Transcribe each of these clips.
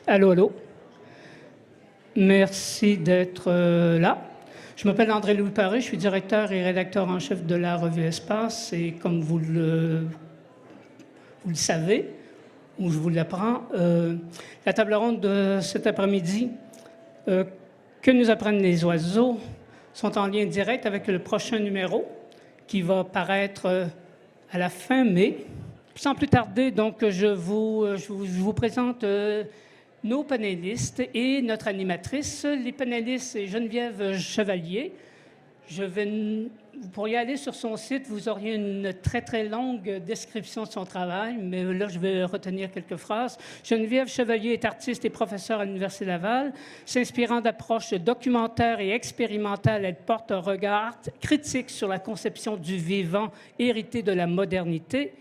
Allô, allô. Merci d'être là. Je m'appelle André-Louis Paré, je suis directeur et rédacteur en chef de la revue Espace. Et comme vous le savez, ou je vous l'apprends, la table ronde de cet après-midi, que nous apprennent les oiseaux, sont en lien direct avec le prochain numéro qui va paraître à la fin mai. Sans plus tarder, donc, je vous présente nos panélistes et notre animatrice. Les panélistes, c'est Geneviève Chevalier. Vous pourriez aller sur son site, vous auriez une très, très longue description de son travail, mais là, je vais retenir quelques phrases. Geneviève Chevalier est artiste et professeure à l'Université Laval. S'inspirant d'approches documentaires et expérimentales, elle porte un regard critique sur la conception du vivant hérité de la modernité.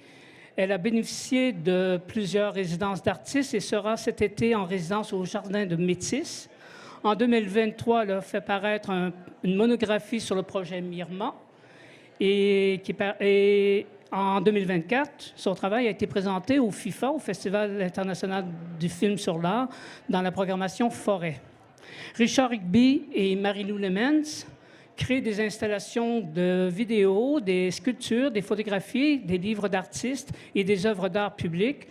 Elle a bénéficié de plusieurs résidences d'artistes et sera cet été en résidence au Jardin de Métis. En 2023, elle a fait paraître une monographie sur le projet Mirma. Et en 2024, son travail a été présenté au FIFA, au Festival international du film sur l'art, dans la programmation Forêt. Richard Rigby et Marie-Lou Lemens créent des installations de vidéos, des sculptures, des photographies, des livres d'artistes et des œuvres d'art public.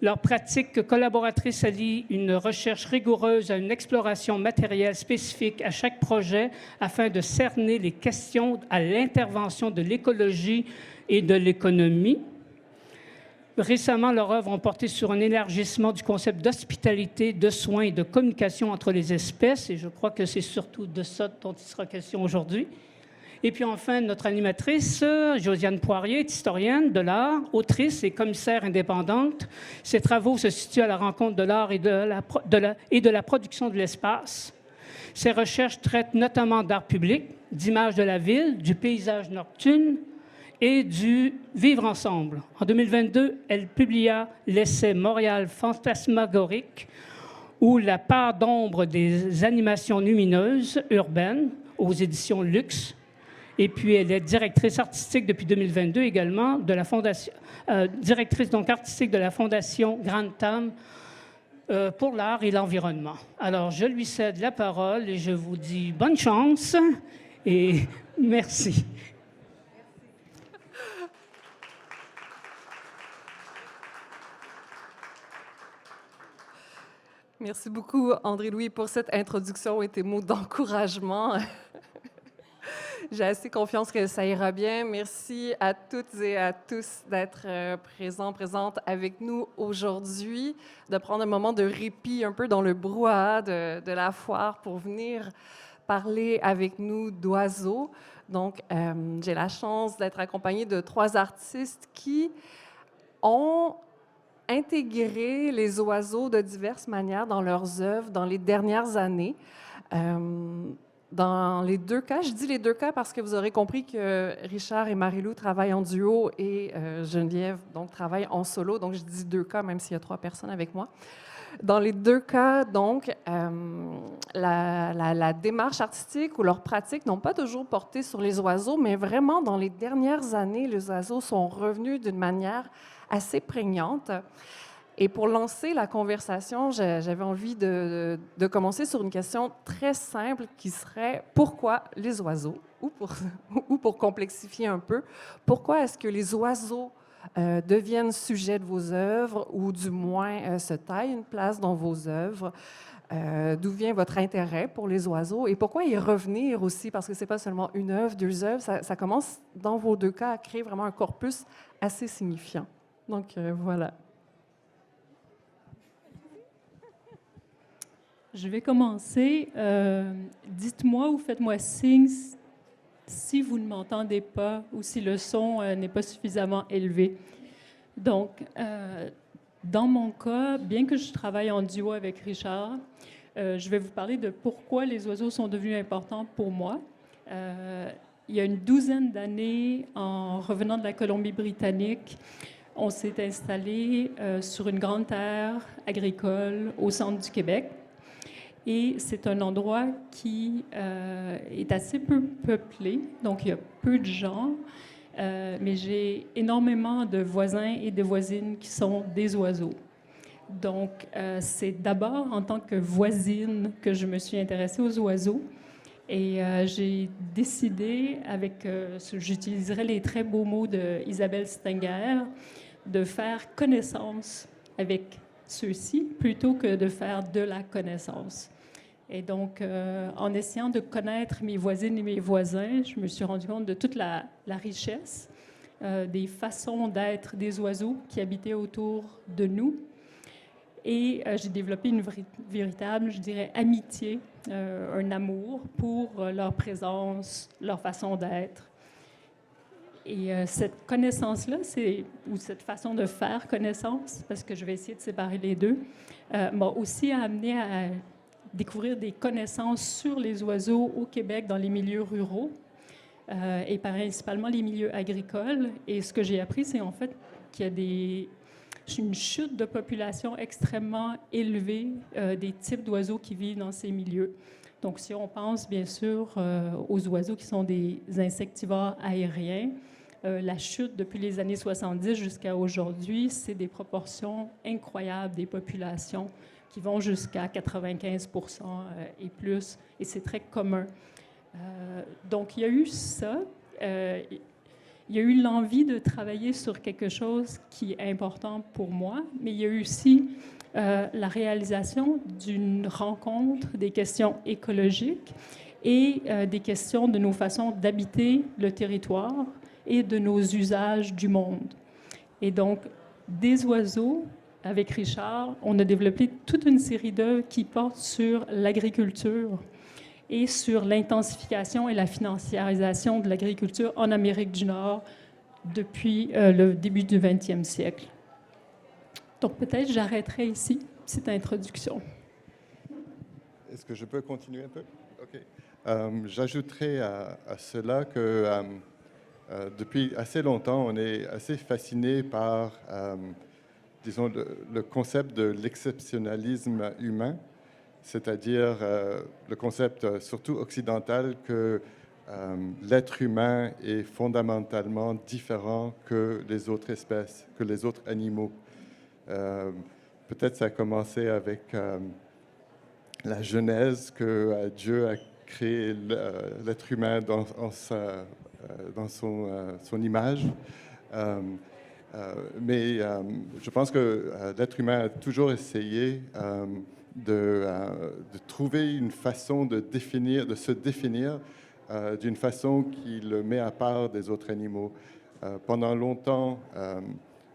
Leur pratique collaboratrice allie une recherche rigoureuse à une exploration matérielle spécifique à chaque projet afin de cerner les questions à l'intervention de l'écologie et de l'économie. Récemment, leurs œuvres ont porté sur un élargissement du concept d'hospitalité, de soins et de communication entre les espèces, et je crois que c'est surtout de ça dont il sera question aujourd'hui. Et puis enfin, notre animatrice, Josiane Poirier, est historienne de l'art, autrice et commissaire indépendante. Ses travaux se situent à la rencontre de l'art et de la production de l'espace. Ses recherches traitent notamment d'art public, d'images de la ville, du paysage nocturne et du vivre ensemble. En 2022, elle publia l'essai Montréal fantasmagorique ou la part d'ombre des animations lumineuses urbaines aux éditions Luxe. Et puis, elle est directrice artistique depuis 2022 également de la Fondation, directrice donc artistique de la Fondation Grande Tam pour l'art et l'environnement. Alors, je lui cède la parole et je vous dis bonne chance et merci. Merci beaucoup, André-Louis, pour cette introduction et tes mots d'encouragement. J'ai assez confiance que ça ira bien. Merci à toutes et à tous d'être présentes avec nous aujourd'hui, de prendre un moment de répit un peu dans le brouhaha de la foire pour venir parler avec nous d'oiseaux. Donc, j'ai la chance d'être accompagnée de 3 artistes qui ont intégré les oiseaux de diverses manières dans leurs œuvres dans les dernières années. Dans les 2 cas, je dis les 2 cas parce que vous aurez compris que Richard et Marie-Lou travaillent en duo et Geneviève donc, travaille en solo. Donc, je dis 2 cas, même s'il y a 3 personnes avec moi. Dans les 2 cas, donc, la démarche artistique ou leur pratique n'ont pas toujours porté sur les oiseaux, mais vraiment, dans les dernières années, les oiseaux sont revenus d'une manière assez prégnante. Et pour lancer la conversation, j'avais envie de commencer sur une question très simple qui serait « Pourquoi les oiseaux ?» ou pour complexifier un peu, pourquoi est-ce que les oiseaux deviennent sujets de vos œuvres ou du moins se taillent une place dans vos œuvres? D'où vient votre intérêt pour les oiseaux et pourquoi y revenir aussi? Parce que ce n'est pas seulement une œuvre, 2 œuvres, ça commence dans vos 2 cas à créer vraiment un corpus assez signifiant. Donc voilà. Je vais commencer. Dites-moi ou faites-moi signe si vous ne m'entendez pas ou si le son n'est pas suffisamment élevé. Donc, dans mon cas, bien que je travaille en duo avec Richard, je vais vous parler de pourquoi les oiseaux sont devenus importants pour moi. Il y a une 12aine d'années, en revenant de la Colombie-Britannique, on s'est installé sur une grande terre agricole au centre du Québec. Et c'est un endroit qui est assez peu peuplé, donc il y a peu de gens, mais j'ai énormément de voisins et de voisines qui sont des oiseaux. Donc, c'est d'abord en tant que voisine que je me suis intéressée aux oiseaux. Et j'ai décidé, j'utiliserai les très beaux mots d'Isabelle Stenger, de faire connaissance avec ceux-ci plutôt que de faire de la connaissance. Et donc, en essayant de connaître mes voisines et mes voisins, je me suis rendu compte de toute la richesse des façons d'être des oiseaux qui habitaient autour de nous. Et j'ai développé une véritable, je dirais, amitié, un amour pour leur présence, leur façon d'être. Et cette connaissance-là, ou cette façon de faire connaissance, parce que je vais essayer de séparer les deux, m'a aussi amené à découvrir des connaissances sur les oiseaux au Québec dans les milieux ruraux et principalement les milieux agricoles. Et ce que j'ai appris, c'est en fait qu'il y a une chute de population extrêmement élevée des types d'oiseaux qui vivent dans ces milieux. Donc, si on pense bien sûr aux oiseaux qui sont des insectivores aériens, la chute depuis les années 70 jusqu'à aujourd'hui, c'est des proportions incroyables des populations qui vont jusqu'à 95 et plus, et c'est très commun. Donc, il y a eu ça. Il y a eu l'envie de travailler sur quelque chose qui est important pour moi, mais il y a eu aussi la réalisation d'une rencontre des questions écologiques et des questions de nos façons d'habiter le territoire et de nos usages du monde. Et donc, des oiseaux, avec Richard, on a développé toute une série d'œuvres qui portent sur l'agriculture et sur l'intensification et la financiarisation de l'agriculture en Amérique du Nord depuis le début du 20e siècle. Donc peut-être j'arrêterai ici, cette introduction. Est-ce que je peux continuer un peu? OK. J'ajouterai à cela que depuis assez longtemps, on est assez fasciné par, disons, le concept de l'exceptionnalisme humain, c'est-à-dire le concept surtout occidental que l'être humain est fondamentalement différent que les autres espèces, que les autres animaux. Peut-être ça a commencé avec la Genèse, que Dieu a créé l'être humain dans son image. Mais je pense que l'être humain a toujours essayé de trouver une façon de se définir d'une façon qui le met à part des autres animaux. Pendant longtemps,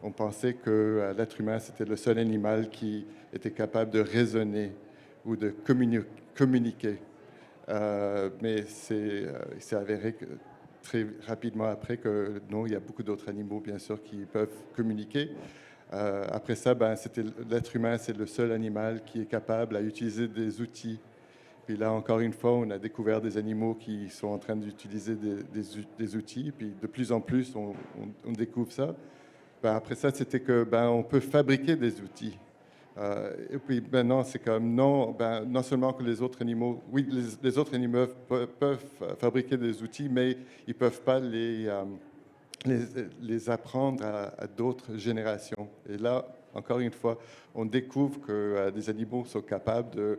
on pensait que l'être humain, c'était le seul animal qui était capable de raisonner ou de communiquer. Mais il s'est avéré que très rapidement après que non, il y a beaucoup d'autres animaux, bien sûr, qui peuvent communiquer. Après ça, l'être humain, c'est le seul animal qui est capable d'utiliser des outils. Puis là, encore une fois, on a découvert des animaux qui sont en train d'utiliser des outils. Puis de plus en plus, on découvre ça. Après ça, c'était que on peut fabriquer des outils. Et puis maintenant, c'est comme non seulement que les autres animaux, oui, les autres animaux peuvent fabriquer des outils, mais ils ne peuvent pas les apprendre à d'autres générations. Et là, encore une fois, on découvre que des animaux sont capables de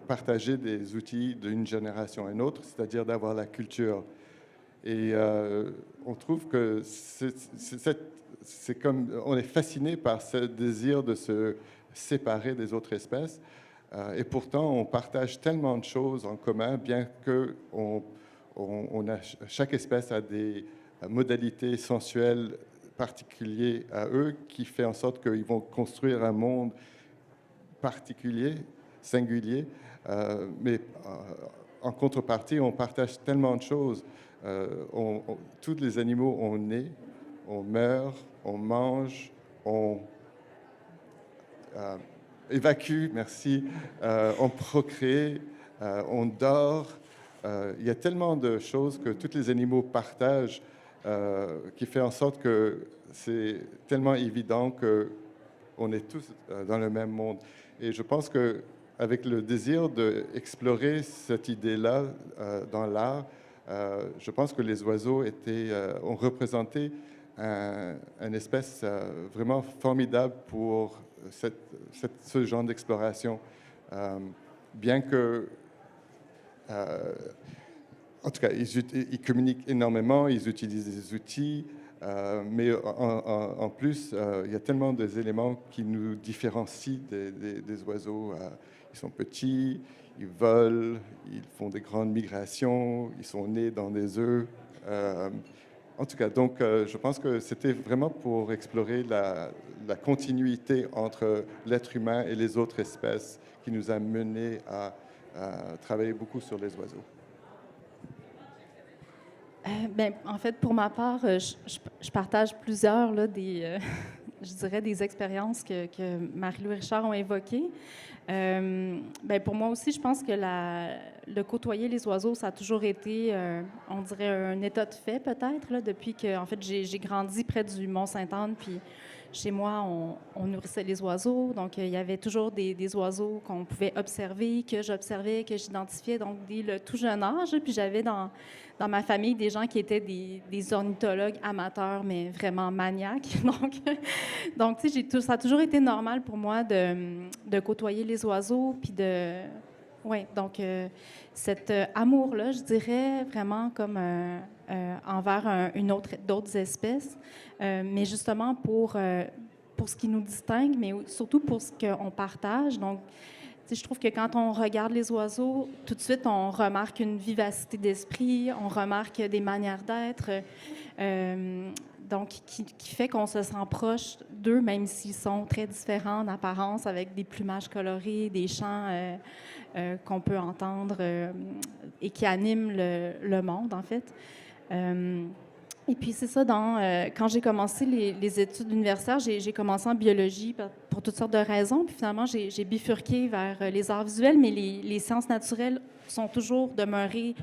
partager des outils d'une génération à une autre, c'est-à-dire d'avoir la culture. Et on trouve que c'est comme on est fasciné par ce désir de se séparer des autres espèces. Et pourtant, on partage tellement de choses en commun, bien que chaque espèce a des modalités sensuelles particulières à eux, qui fait en sorte qu'ils vont construire un monde particulier, singulier. Mais en contrepartie, on partage tellement de choses. Tous les animaux, on naît, on meurt, on mange, on évacue, merci, on procrée, on dort. Il y a tellement de choses que tous les animaux partagent qui fait en sorte que c'est tellement évident qu'on est tous dans le même monde. Et je pense qu'avec le désir d'explorer cette idée-là dans l'art, je pense que les oiseaux ont représenté une espèce vraiment formidable pour ce genre d'exploration. Bien que, en tout cas, ils communiquent énormément, ils utilisent des outils, mais en plus, il y a tellement d'éléments qui nous différencient des oiseaux. Ils sont petits, ils volent, ils font des grandes migrations, ils sont nés dans des œufs. En tout cas, donc, je pense que c'était vraiment pour explorer la continuité entre l'être humain et les autres espèces qui nous a menés à travailler beaucoup sur les oiseaux. Ben, en fait, pour ma part, je partage plusieurs là, je dirais des expériences que Marie-Lou et Richard ont évoquées. Ben, pour moi aussi, je pense que le côtoyer les oiseaux, ça a toujours été, on dirait, un état de fait peut-être, là, depuis que, en fait, j'ai grandi près du Mont-Sainte-Anne, puis chez moi, on nourrissait les oiseaux, donc il y avait toujours des oiseaux qu'on pouvait observer, que j'observais, que j'identifiais, donc dès le tout jeune âge. Puis j'avais dans ma famille des gens qui étaient des ornithologues amateurs, mais vraiment maniaques. Donc tu sais, ça a toujours été normal pour moi de côtoyer les oiseaux, puis oui, donc cet amour-là, je dirais, vraiment comme envers d'autres espèces, mais justement pour ce qui nous distingue, mais surtout pour ce qu'on partage. Donc, je trouve que quand on regarde les oiseaux, tout de suite, on remarque une vivacité d'esprit, on remarque des manières d'être, donc qui fait qu'on se sent proche d'eux, même s'ils sont très différents en apparence, avec des plumages colorés, des chants qu'on peut entendre et qui animent le monde, en fait. Et puis, c'est ça, quand j'ai commencé les études universitaires, j'ai commencé en biologie pour toutes sortes de raisons. Puis finalement, j'ai bifurqué vers les arts visuels, mais les sciences naturelles sont toujours demeurées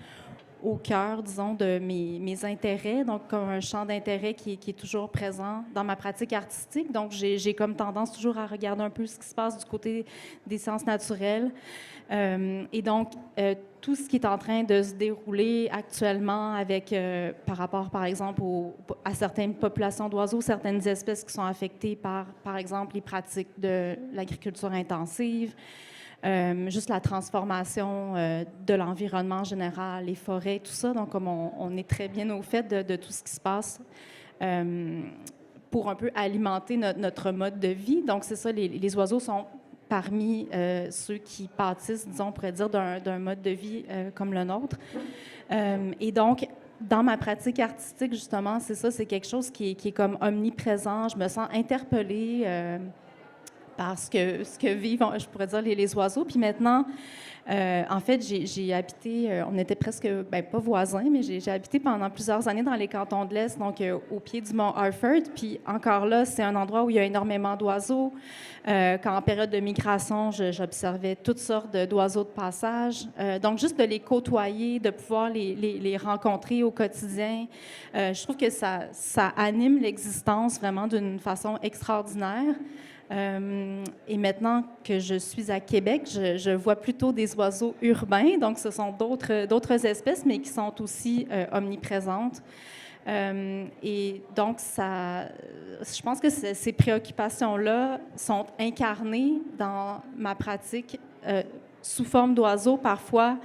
au cœur, disons, de mes intérêts, donc comme un champ d'intérêt qui est toujours présent dans ma pratique artistique. Donc, j'ai comme tendance toujours à regarder un peu ce qui se passe du côté des sciences naturelles. Et donc, tout ce qui est en train de se dérouler actuellement par rapport, par exemple, à certaines populations d'oiseaux, certaines espèces qui sont affectées par exemple, les pratiques de l'agriculture intensive, juste la transformation de l'environnement en général, les forêts, tout ça. Donc, comme on est très bien au fait de tout ce qui se passe pour un peu alimenter notre mode de vie. Donc, c'est ça, les oiseaux sont parmi ceux qui pâtissent, disons, on pourrait dire, d'un mode de vie comme le nôtre. Et donc, dans ma pratique artistique, justement, c'est ça, c'est quelque chose qui est comme omniprésent. Je me sens interpellée par ce que vivent, je pourrais dire, les oiseaux. Puis maintenant, en fait, j'ai habité, on était presque, pas voisins, mais j'ai habité pendant plusieurs années dans les cantons de l'Est, donc au pied du mont Harford. Puis encore là, c'est un endroit où il y a énormément d'oiseaux. Quand en période de migration, j'observais toutes sortes d'oiseaux de passage. Donc, juste de les côtoyer, de pouvoir les rencontrer au quotidien, je trouve que ça anime l'existence vraiment d'une façon extraordinaire. Et maintenant que je suis à Québec, je vois plutôt des oiseaux urbains, donc ce sont d'autres espèces, mais qui sont aussi omniprésentes. Et donc, je pense que ces préoccupations-là sont incarnées dans ma pratique sous forme d'oiseaux, parfois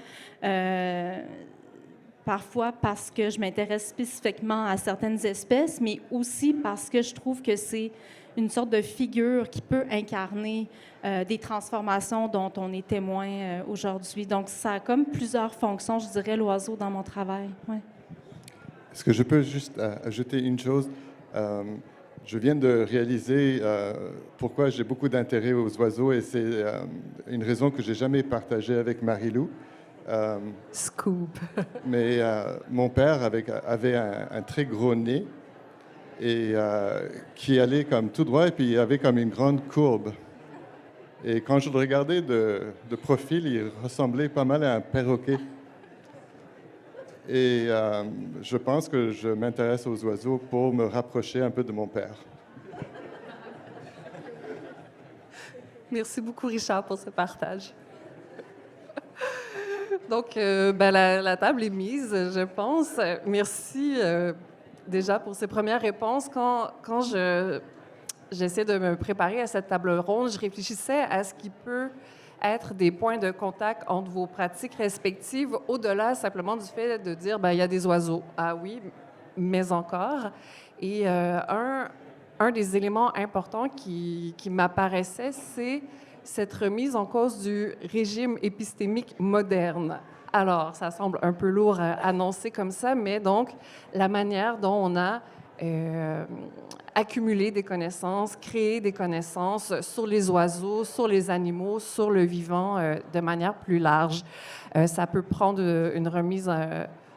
parce que je m'intéresse spécifiquement à certaines espèces, mais aussi parce que je trouve que c'est une sorte de figure qui peut incarner des transformations dont on est témoin aujourd'hui. Donc, ça a comme plusieurs fonctions, je dirais, l'oiseau dans mon travail. Ouais. Est-ce que je peux juste ajouter une chose? Je viens de réaliser pourquoi j'ai beaucoup d'intérêt aux oiseaux et c'est une raison que j'ai jamais partagée avec Marie-Lou. Scoop. Mais mon père avait un très gros nez et qui allait comme tout droit et puis il avait comme une grande courbe. Et quand je le regardais de profil, il ressemblait pas mal à un perroquet. Et je pense que je m'intéresse aux oiseaux pour me rapprocher un peu de mon père. Merci beaucoup, Richard, pour ce partage. Donc, la table est mise, je pense. Merci déjà pour ces premières réponses. Quand j'essaie de me préparer à cette table ronde, je réfléchissais à ce qui peut être des points de contact entre vos pratiques respectives, au-delà simplement du fait de dire, ben, il y a des oiseaux. Ah oui, mais encore. Et un des éléments importants qui m'apparaissait, c'est cette remise en cause du régime épistémique moderne. Alors, ça semble un peu lourd à annoncer comme ça, mais donc, la manière dont on a accumulé des connaissances, créé des connaissances sur les oiseaux, sur les animaux, sur le vivant de manière plus large. Ça peut prendre une remise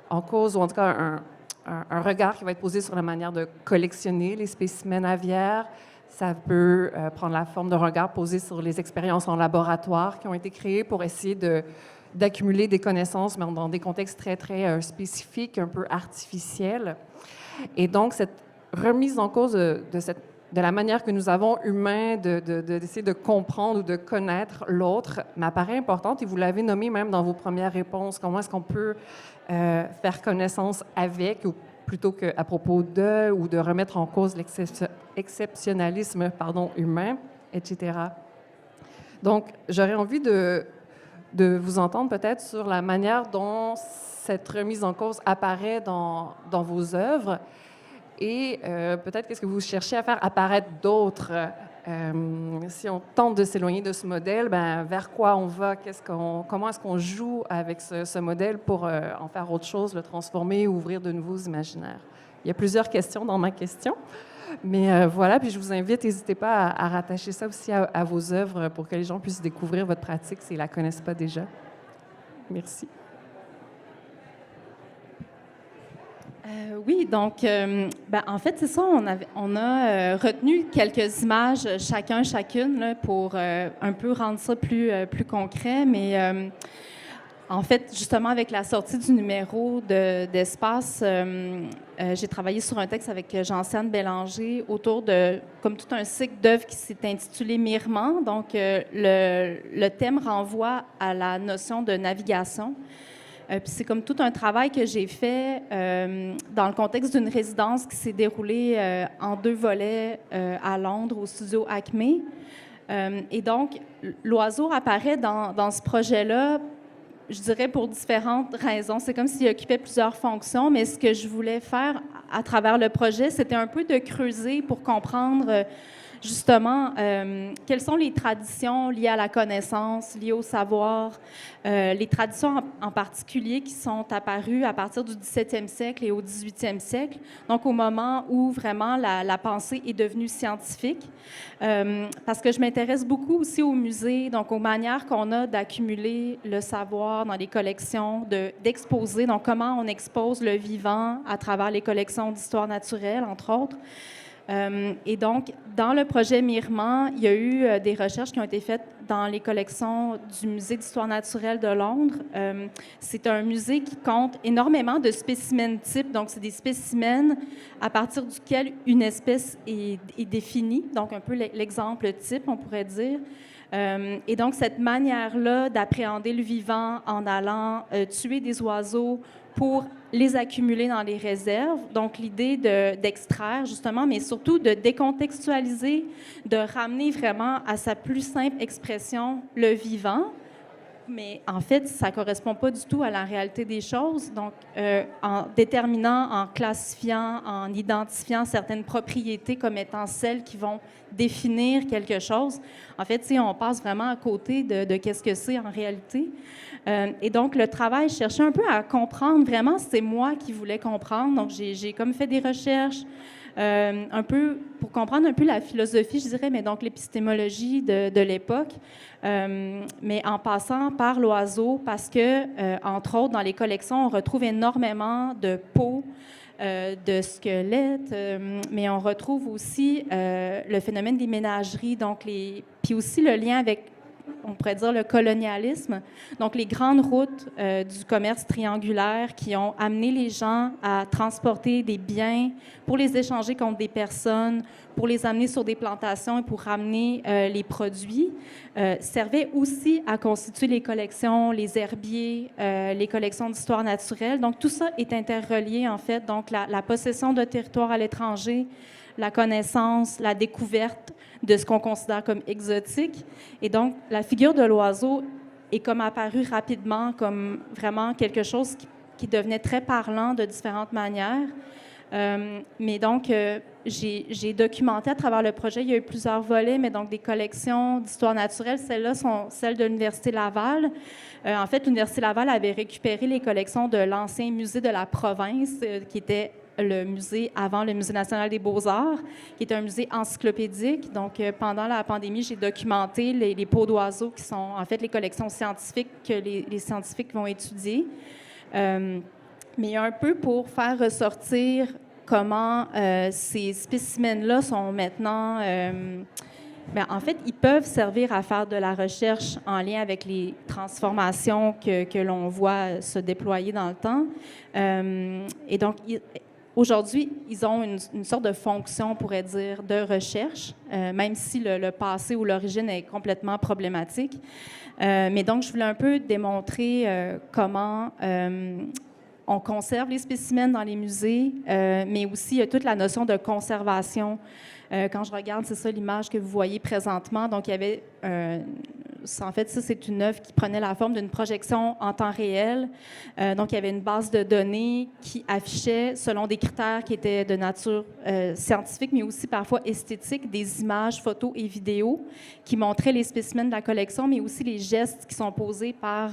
en cause, ou en tout cas un regard qui va être posé sur la manière de collectionner les spécimens aviaires. Ça peut prendre la forme d'un regard posé sur les expériences en laboratoire qui ont été créées pour essayer d'accumuler des connaissances, mais dans des contextes très, très spécifiques, un peu artificiels. Et donc, cette remise en cause de la manière que nous avons, humains, d'essayer de comprendre ou de connaître l'autre, m'apparaît importante, et vous l'avez nommé même dans vos premières réponses. Comment est-ce qu'on peut faire connaissance avec, ou plutôt qu'à propos de, ou de remettre en cause l'exceptionnalisme humain, etc. Donc, j'aurais envie de vous entendre peut-être sur la manière dont cette remise en cause apparaît dans vos œuvres, et peut-être qu'est-ce que vous cherchez à faire apparaître d'autres. Si on tente de s'éloigner de ce modèle, ben, vers quoi on va? Comment est-ce qu'on joue avec ce modèle pour en faire autre chose, le transformer, ouvrir de nouveaux imaginaires? Il y a plusieurs questions dans ma question, mais voilà, puis je vous invite, n'hésitez pas à rattacher ça aussi à vos œuvres pour que les gens puissent découvrir votre pratique s'ils ne la connaissent pas déjà. Merci. Oui, donc, en fait, c'est ça, on a retenu quelques images, chacune, là, pour un peu rendre ça plus concret, mais en fait, justement, avec la sortie du numéro d'Espace, j'ai travaillé sur un texte avec Jean-Siane Bélanger autour de, comme tout un cycle d'œuvres qui s'est intitulé Mirement. Donc, le thème renvoie à la notion de navigation. Puis c'est comme tout un travail que j'ai fait dans le contexte d'une résidence qui s'est déroulée en 2 volets à Londres, au studio Acme. Et donc, l'oiseau apparaît dans ce projet-là, je dirais pour différentes raisons. C'est comme s'il occupait plusieurs fonctions, mais ce que je voulais faire à travers le projet, c'était un peu de creuser pour comprendre justement, quelles sont les traditions liées à la connaissance, liées au savoir, les traditions en particulier qui sont apparues à partir du 17e siècle et au 18e siècle, donc au moment où vraiment la pensée est devenue scientifique. Parce que je m'intéresse beaucoup aussi au musée, donc aux manières qu'on a d'accumuler le savoir dans les collections, d'exposer, donc comment on expose le vivant à travers les collections d'histoire naturelle, entre autres. Et donc, dans le projet Mirement, il y a eu des recherches qui ont été faites dans les collections du Musée d'histoire naturelle de Londres. C'est un musée qui compte énormément de spécimens types. Donc, c'est des spécimens à partir duquel une espèce est définie. Donc, un peu l'exemple type, on pourrait dire. Et donc, cette manière-là d'appréhender le vivant en allant tuer des oiseaux pour les accumuler dans les réserves. Donc, l'idée d'extraire, justement, mais surtout de décontextualiser, de ramener vraiment à sa plus simple expression le vivant. Mais en fait, ça ne correspond pas du tout à la réalité des choses. Donc, en déterminant, en classifiant, en identifiant certaines propriétés comme étant celles qui vont définir quelque chose, en fait, on passe vraiment à côté de qu'est-ce que c'est en réalité. Et donc, le travail cherchait un peu à comprendre vraiment, c'est moi qui voulais comprendre. Donc, j'ai comme fait des recherches un peu pour comprendre un peu la philosophie, je dirais, mais donc l'épistémologie de l'époque, mais en passant par l'oiseau, parce que, entre autres, dans les collections, on retrouve énormément de peaux, de squelettes, mais on retrouve aussi le phénomène des ménageries, donc puis aussi le lien avec on pourrait dire le colonialisme. Donc, les grandes routes du commerce triangulaire qui ont amené les gens à transporter des biens pour les échanger contre des personnes, pour les amener sur des plantations et pour ramener les produits, servaient aussi à constituer les collections, les herbiers, les collections d'histoire naturelle. Donc, tout ça est interrelié, en fait. Donc, la possession de territoire à l'étranger, la connaissance, la découverte de ce qu'on considère comme exotique. Et donc, la figure de l'oiseau est comme apparue rapidement comme vraiment quelque chose qui devenait très parlant de différentes manières. Mais donc, j'ai documenté à travers le projet, il y a eu plusieurs volets, mais donc des collections d'histoire naturelle. Celles-là sont celles de l'Université Laval. En fait, l'Université Laval avait récupéré les collections de l'ancien musée de la province, qui était le musée avant le Musée national des beaux-arts, qui est un musée encyclopédique. Donc, pendant la pandémie, j'ai documenté les peaux d'oiseaux qui sont en fait les collections scientifiques que les scientifiques vont étudier. Mais un peu pour faire ressortir comment ces spécimens-là sont maintenant... en fait, ils peuvent servir à faire de la recherche en lien avec les transformations que l'on voit se déployer dans le temps. Et donc, aujourd'hui, ils ont une sorte de fonction, on pourrait dire, de recherche, même si le passé ou l'origine est complètement problématique. Mais donc, je voulais un peu démontrer comment on conserve les spécimens dans les musées, mais aussi toute la notion de conservation. Quand je regarde, c'est ça l'image que vous voyez présentement. Donc, il y avait... en fait, ça, c'est une œuvre qui prenait la forme d'une projection en temps réel. Donc, il y avait une base de données qui affichait, selon des critères qui étaient de nature scientifique, mais aussi parfois esthétique, des images, photos et vidéos qui montraient les spécimens de la collection, mais aussi les gestes qui sont posés par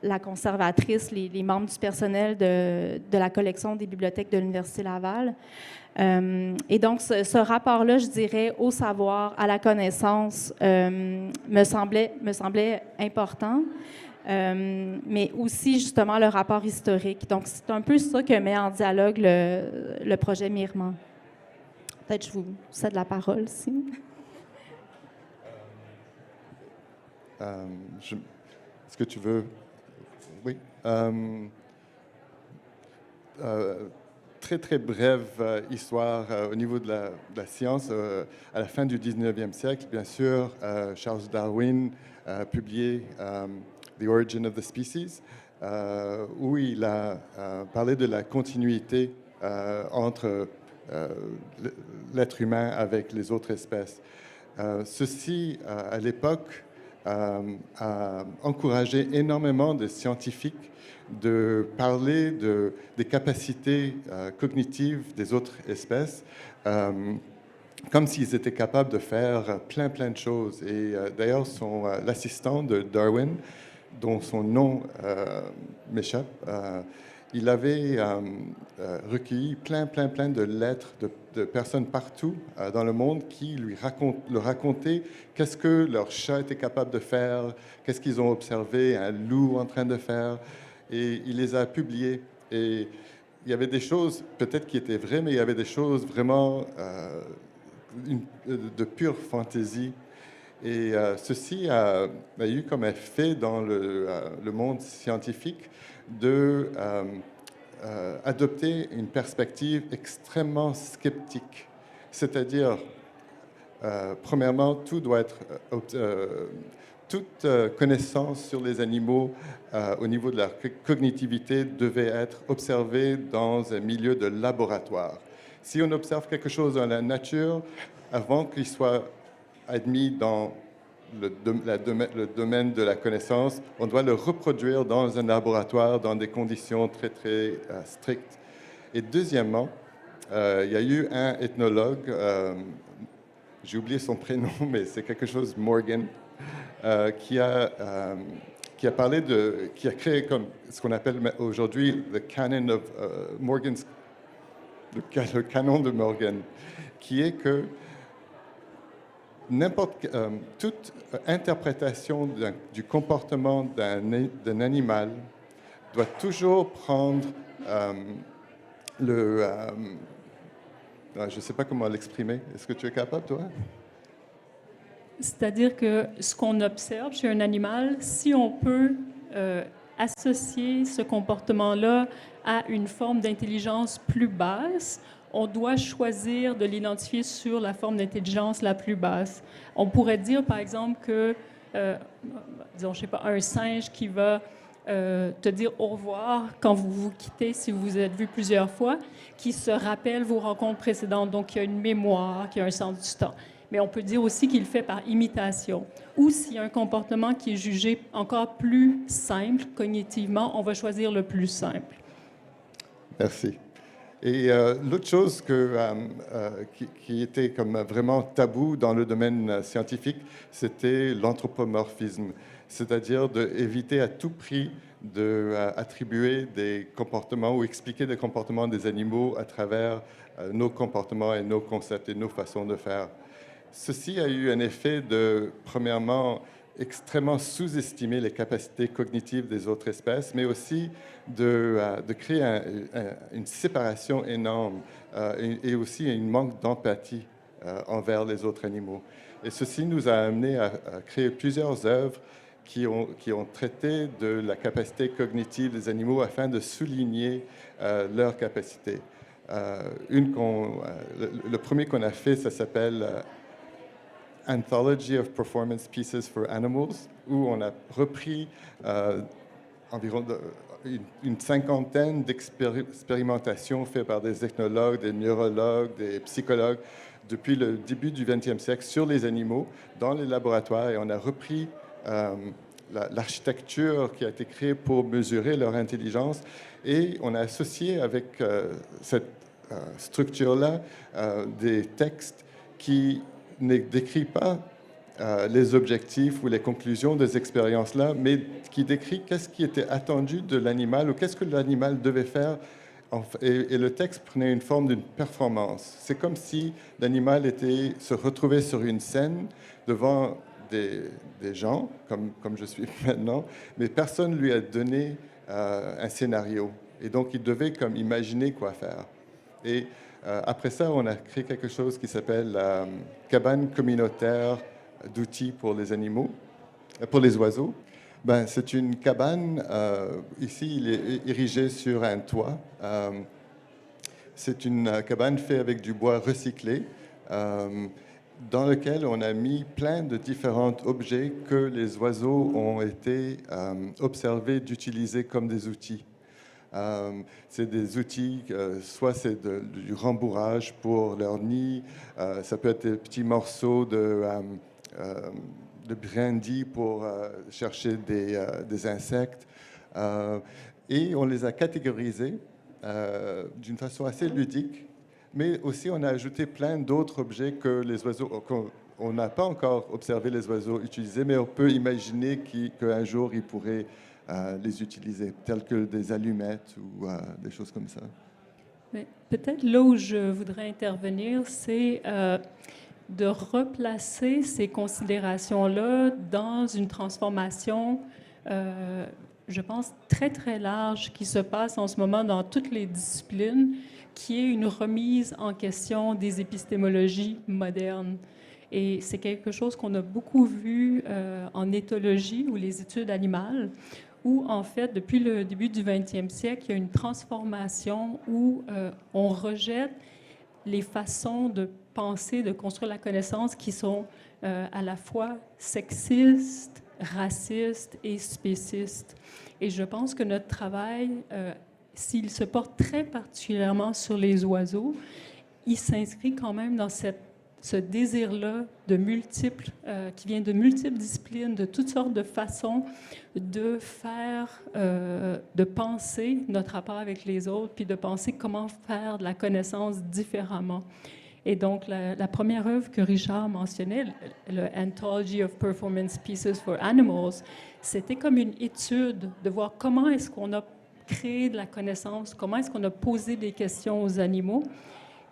la conservatrice, les membres du personnel de la collection des bibliothèques de l'Université Laval. Et donc, ce rapport-là, je dirais, au savoir, à la connaissance, me semblait important, mais aussi, justement, le rapport historique. Donc, c'est un peu ça que met en dialogue le projet Mirement. Peut-être je vous cède la parole, si. Est-ce que tu veux... Oui. Très, très brève histoire au niveau de la science. À la fin du 19e siècle, bien sûr, Charles Darwin a publié The Origin of the Species, où il a parlé de la continuité entre l'être humain avec les autres espèces. Ceci, à l'époque, a encouragé énormément de scientifiques de parler des capacités cognitives des autres espèces, comme s'ils étaient capables de faire plein de choses. Et d'ailleurs, l'assistant de Darwin, dont son nom m'échappe, il avait recueilli plein de lettres de personnes partout dans le monde qui leur racontaient qu'est-ce que leur chat était capable de faire, qu'est-ce qu'ils ont observé un loup en train de faire. Et il les a publiées. Et il y avait des choses, peut-être qui étaient vraies, mais il y avait des choses vraiment de pure fantaisie. Et ceci a eu comme effet dans le monde scientifique de adopter une perspective extrêmement sceptique. C'est-à-dire, premièrement, tout doit être... toute connaissance sur les animaux au niveau de leur cognitivité devait être observée dans un milieu de laboratoire. Si on observe quelque chose dans la nature, avant qu'il soit admis dans le domaine de la connaissance, on doit le reproduire dans un laboratoire dans des conditions très strictes. Et deuxièmement, il y a eu un ethnologue, j'ai oublié son prénom, mais c'est quelque chose Morgan, qui a créé comme ce qu'on appelle aujourd'hui le canon of Morgan's, le canon de Morgan, qui est que toute interprétation du comportement d'un animal doit toujours prendre je ne sais pas comment l'exprimer. Est-ce que tu es capable, toi? C'est-à-dire que ce qu'on observe chez un animal, si on peut associer ce comportement-là à une forme d'intelligence plus basse, on doit choisir de l'identifier sur la forme d'intelligence la plus basse. On pourrait dire, par exemple, que, disons, je sais pas, un singe qui va te dire au revoir quand vous vous quittez, si vous vous êtes vu plusieurs fois, qui se rappelle vos rencontres précédentes, donc qui a une mémoire, qui a un sens du temps. Mais on peut dire aussi qu'il le fait par imitation. Ou s'il y a un comportement qui est jugé encore plus simple cognitivement, on va choisir le plus simple. Merci. Et l'autre chose qui était comme vraiment tabou dans le domaine scientifique, c'était l'anthropomorphisme, c'est-à-dire d'éviter à tout prix d'attribuer des comportements ou expliquer des comportements des animaux à travers nos comportements et nos concepts et nos façons de faire. Ceci a eu un effet de, premièrement, extrêmement sous-estimer les capacités cognitives des autres espèces, mais aussi de créer une séparation énorme et aussi un manque d'empathie envers les autres animaux. Et ceci nous a amené à créer plusieurs œuvres qui ont traité de la capacité cognitive des animaux afin de souligner leurs capacités. Le premier qu'on a fait, ça s'appelle Anthology of Performance Pieces for Animals, où on a repris environ une cinquantaine d'expérimentations faites par des ethnologues, des neurologues, des psychologues depuis le début du XXe siècle sur les animaux dans les laboratoires, et on a repris l'architecture qui a été créée pour mesurer leur intelligence, et on a associé avec cette structure-là des textes qui ne décrit pas les objectifs ou les conclusions des expériences-là, mais qui décrit qu'est-ce qui était attendu de l'animal ou qu'est-ce que l'animal devait faire. Et le texte prenait une forme d'une performance. C'est comme si l'animal se retrouvait sur une scène devant des gens, comme je suis maintenant, mais personne ne lui a donné un scénario. Et donc, il devait comme imaginer quoi faire. Et après ça, on a créé quelque chose qui s'appelle la cabane communautaire d'outils pour les animaux, pour les oiseaux. Ben, c'est une cabane, ici, il est érigé sur un toit. C'est une cabane faite avec du bois recyclé, dans lequel on a mis plein de différents objets que les oiseaux ont été observés d'utiliser comme des outils. C'est des outils, soit c'est du rembourrage pour leur nid, ça peut être des petits morceaux de brindilles pour chercher des insectes. Et on les a catégorisés d'une façon assez ludique, mais aussi on a ajouté plein d'autres objets que les oiseaux, on n'a pas encore observé les oiseaux utiliser, mais on peut imaginer qu'un jour ils pourraient les utiliser, tels que des allumettes ou des choses comme ça. Mais peut-être là où je voudrais intervenir, c'est de replacer ces considérations-là dans une transformation, je pense, très, très large qui se passe en ce moment dans toutes les disciplines, qui est une remise en question des épistémologies modernes. Et c'est quelque chose qu'on a beaucoup vu en éthologie ou les études animales, où, en fait, depuis le début du 20e siècle, il y a une transformation où on rejette les façons de penser, de construire la connaissance qui sont à la fois sexistes, racistes et spécistes. Et je pense que notre travail, s'il se porte très particulièrement sur les oiseaux, il s'inscrit quand même dans ce désir-là de multiples, qui vient de multiples disciplines, de toutes sortes de façons de faire, de penser notre rapport avec les autres, puis de penser comment faire de la connaissance différemment. Et donc, la première œuvre que Richard mentionnait, le Anthology of Performance Pieces for Animals, c'était comme une étude de voir comment est-ce qu'on a créé de la connaissance, comment est-ce qu'on a posé des questions aux animaux.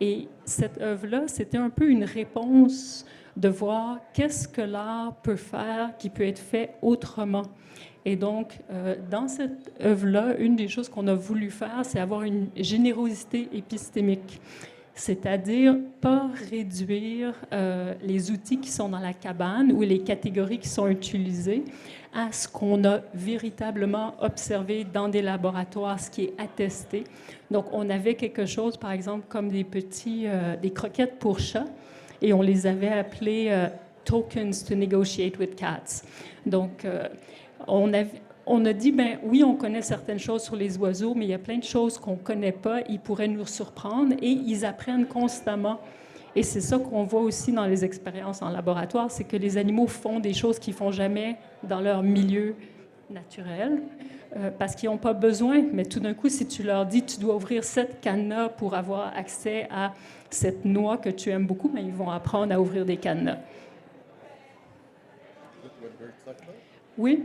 Et cette œuvre-là, c'était un peu une réponse de voir qu'est-ce que l'art peut faire qui peut être fait autrement. Et donc, dans cette œuvre-là, une des choses qu'on a voulu faire, c'est avoir une générosité épistémique. c'est-à-dire pas réduire les outils qui sont dans la cabane ou les catégories qui sont utilisées à ce qu'on a véritablement observé dans des laboratoires, ce qui est attesté. Donc, on avait quelque chose, par exemple, comme des croquettes pour chats, et on les avait appelées tokens to negotiate with cats. Donc, on a dit, ben oui, on connaît certaines choses sur les oiseaux, mais il y a plein de choses qu'on ne connaît pas, ils pourraient nous surprendre, et ils apprennent constamment. Et c'est ça qu'on voit aussi dans les expériences en laboratoire, c'est que les animaux font des choses qu'ils ne font jamais dans leur milieu naturel, parce qu'ils n'ont pas besoin. Mais tout d'un coup, si tu leur dis, tu dois ouvrir cette cadenas pour avoir accès à cette noix que tu aimes beaucoup, ben, ils vont apprendre à ouvrir des cadenas. Oui,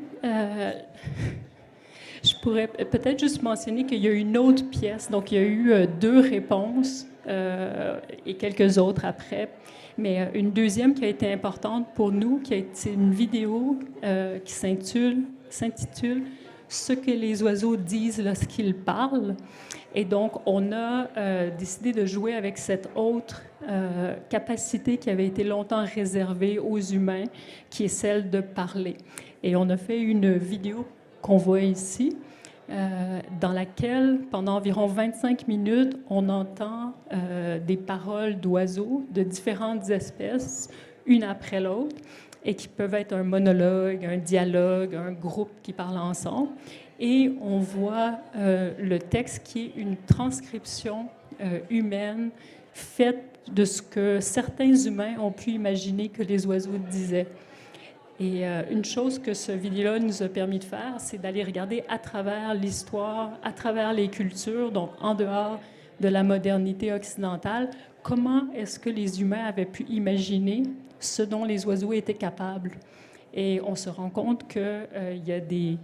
je pourrais peut-être juste mentionner qu'il y a une autre pièce. Donc, il y a eu 2 réponses et quelques autres après. Mais une deuxième qui a été importante pour nous, qui a été une vidéo qui s'intitule « Ce que les oiseaux disent lorsqu'ils parlent ». Et donc, on a décidé de jouer avec cette autre capacité qui avait été longtemps réservée aux humains, qui est celle de parler. Et on a fait une vidéo qu'on voit ici, dans laquelle, pendant environ 25 minutes, on entend des paroles d'oiseaux de différentes espèces, une après l'autre, et qui peuvent être un monologue, un dialogue, un groupe qui parle ensemble. Et on voit le texte qui est une transcription humaine faite de ce que certains humains ont pu imaginer que les oiseaux disaient. Et une chose que ce vidéo-là nous a permis de faire, c'est d'aller regarder à travers l'histoire, à travers les cultures, donc en dehors de la modernité occidentale, comment est-ce que les humains avaient pu imaginer ce dont les oiseaux étaient capables. Et on se rend compte qu'il y a des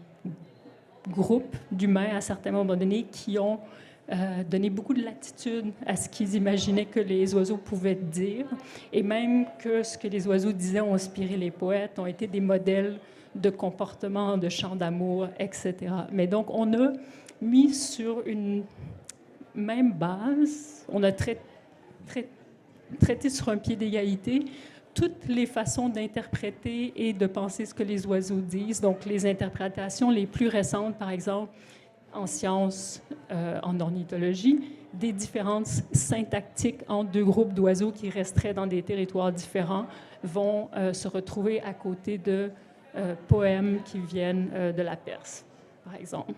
groupes d'humains à certains moments donnés qui ont donné beaucoup de latitude à ce qu'ils imaginaient que les oiseaux pouvaient dire, et même que ce que les oiseaux disaient ont inspiré les poètes, ont été des modèles de comportement, de chants d'amour, etc. Mais donc, on a mis sur une même base, on a traité sur un pied d'égalité toutes les façons d'interpréter et de penser ce que les oiseaux disent. Donc, les interprétations les plus récentes, par exemple, en sciences, en ornithologie, des différences syntactiques entre 2 groupes d'oiseaux qui resteraient dans des territoires différents vont se retrouver à côté de poèmes qui viennent de la Perse, par exemple.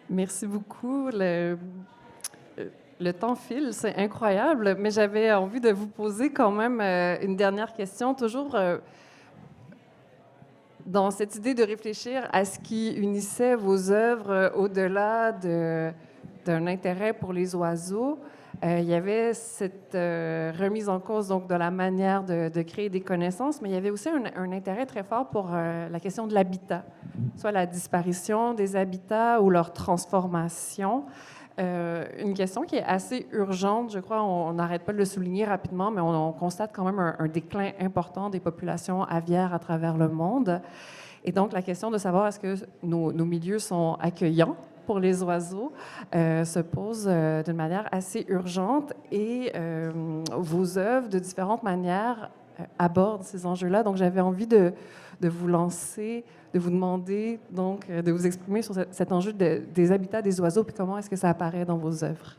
Merci beaucoup. Le temps file, c'est incroyable, mais j'avais envie de vous poser quand même une dernière question, toujours dans cette idée de réfléchir à ce qui unissait vos œuvres au-delà d'un intérêt pour les oiseaux. Il y avait cette remise en cause donc, de la manière de créer des connaissances, mais il y avait aussi un intérêt très fort pour la question de l'habitat, soit la disparition des habitats ou leur transformation. Une question qui est assez urgente, je crois, on n'arrête pas de le souligner rapidement, mais on constate quand même un déclin important des populations aviaires à travers le monde. Et donc, la question de savoir est-ce que nos milieux sont accueillants pour les oiseaux se pose d'une manière assez urgente, et vos œuvres, de différentes manières, abordent ces enjeux-là. Donc, j'avais envie de vous lancer, de vous demander, donc, de vous exprimer sur cet enjeu des habitats des oiseaux, puis comment est-ce que ça apparaît dans vos œuvres?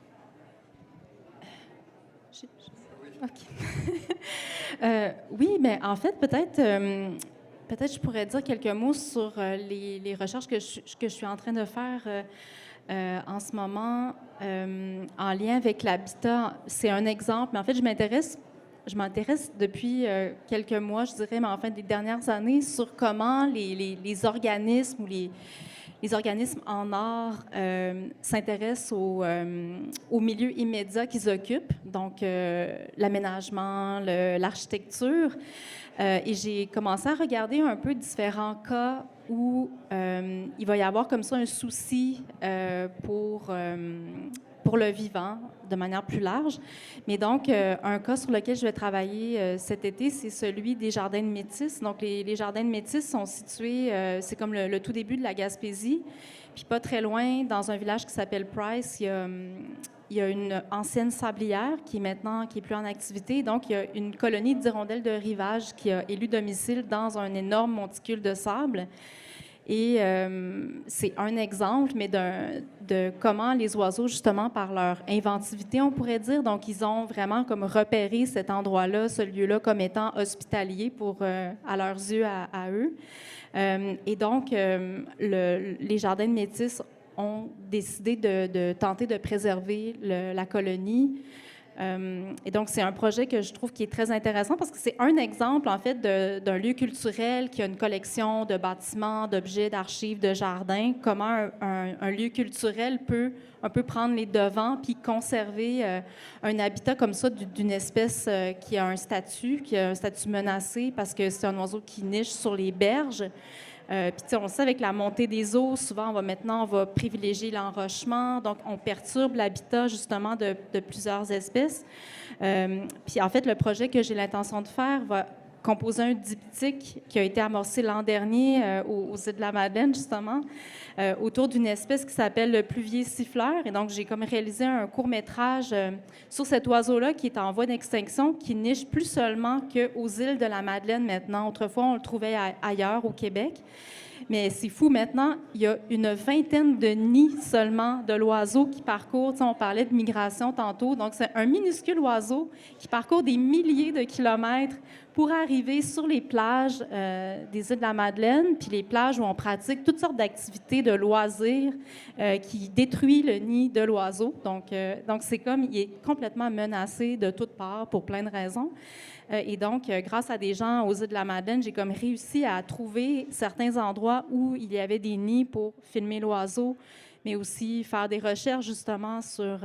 OK. Oui, mais en fait, peut-être je pourrais dire quelques mots sur les recherches que je suis en train de faire en ce moment en lien avec l'habitat. C'est un exemple, mais en fait, je m'intéresse depuis quelques mois, je dirais, mais en fait, des dernières années, sur comment les organismes ou les organismes en art s'intéressent au milieu immédiat qu'ils occupent, donc l'aménagement, l'architecture. Et j'ai commencé à regarder un peu différents cas où il va y avoir comme ça un souci pour pour le vivant de manière plus large. Mais donc, un cas sur lequel je vais travailler cet été, c'est celui des Jardins de Métis. Donc, les Jardins de Métis sont situés, c'est comme le tout début de la Gaspésie, puis pas très loin, dans un village qui s'appelle Price, il y a une ancienne sablière qui est plus en activité. Donc, il y a une colonie d'hirondelles de rivage qui a élu domicile dans un énorme monticule de sable. Et c'est un exemple, mais de comment les oiseaux, justement, par leur inventivité, on pourrait dire, donc ils ont vraiment comme repéré cet endroit-là, ce lieu-là, comme étant hospitalier à leurs yeux, à eux. Et donc, les Jardins de Métis ont décidé de tenter de préserver la colonie. Et donc, c'est un projet que je trouve qui est très intéressant parce que c'est un exemple, en fait, d'un lieu culturel qui a une collection de bâtiments, d'objets, d'archives, de jardins. Comment un lieu culturel peut un peu prendre les devants puis conserver un habitat comme ça d'une espèce qui a un statut menacé parce que c'est un oiseau qui niche sur les berges. Puis, on sait, avec la montée des eaux, souvent, on va privilégier l'enrochement. Donc, on perturbe l'habitat, justement, de plusieurs espèces. Puis, en fait, le projet que j'ai l'intention de faire va composer un diptyque qui a été amorcé l'an dernier aux îles de la Madeleine, justement, autour d'une espèce qui s'appelle le pluvier siffleur. Et donc, j'ai comme réalisé un court-métrage sur cet oiseau-là qui est en voie d'extinction, qui niche plus seulement qu'aux îles de la Madeleine maintenant. Autrefois, on le trouvait ailleurs, au Québec. Mais c'est fou, maintenant, il y a une vingtaine de nids seulement de l'oiseau qui parcourt. On parlait de migration tantôt. Donc, c'est un minuscule oiseau qui parcourt des milliers de kilomètres pour arriver sur les plages des îles de la Madeleine, puis les plages où on pratique toutes sortes d'activités de loisirs qui détruisent le nid de l'oiseau. Donc c'est comme, il est complètement menacé de toutes parts pour plein de raisons. Et donc, grâce à des gens aux îles de la Madeleine, j'ai comme réussi à trouver certains endroits où il y avait des nids pour filmer l'oiseau, mais aussi faire des recherches justement sur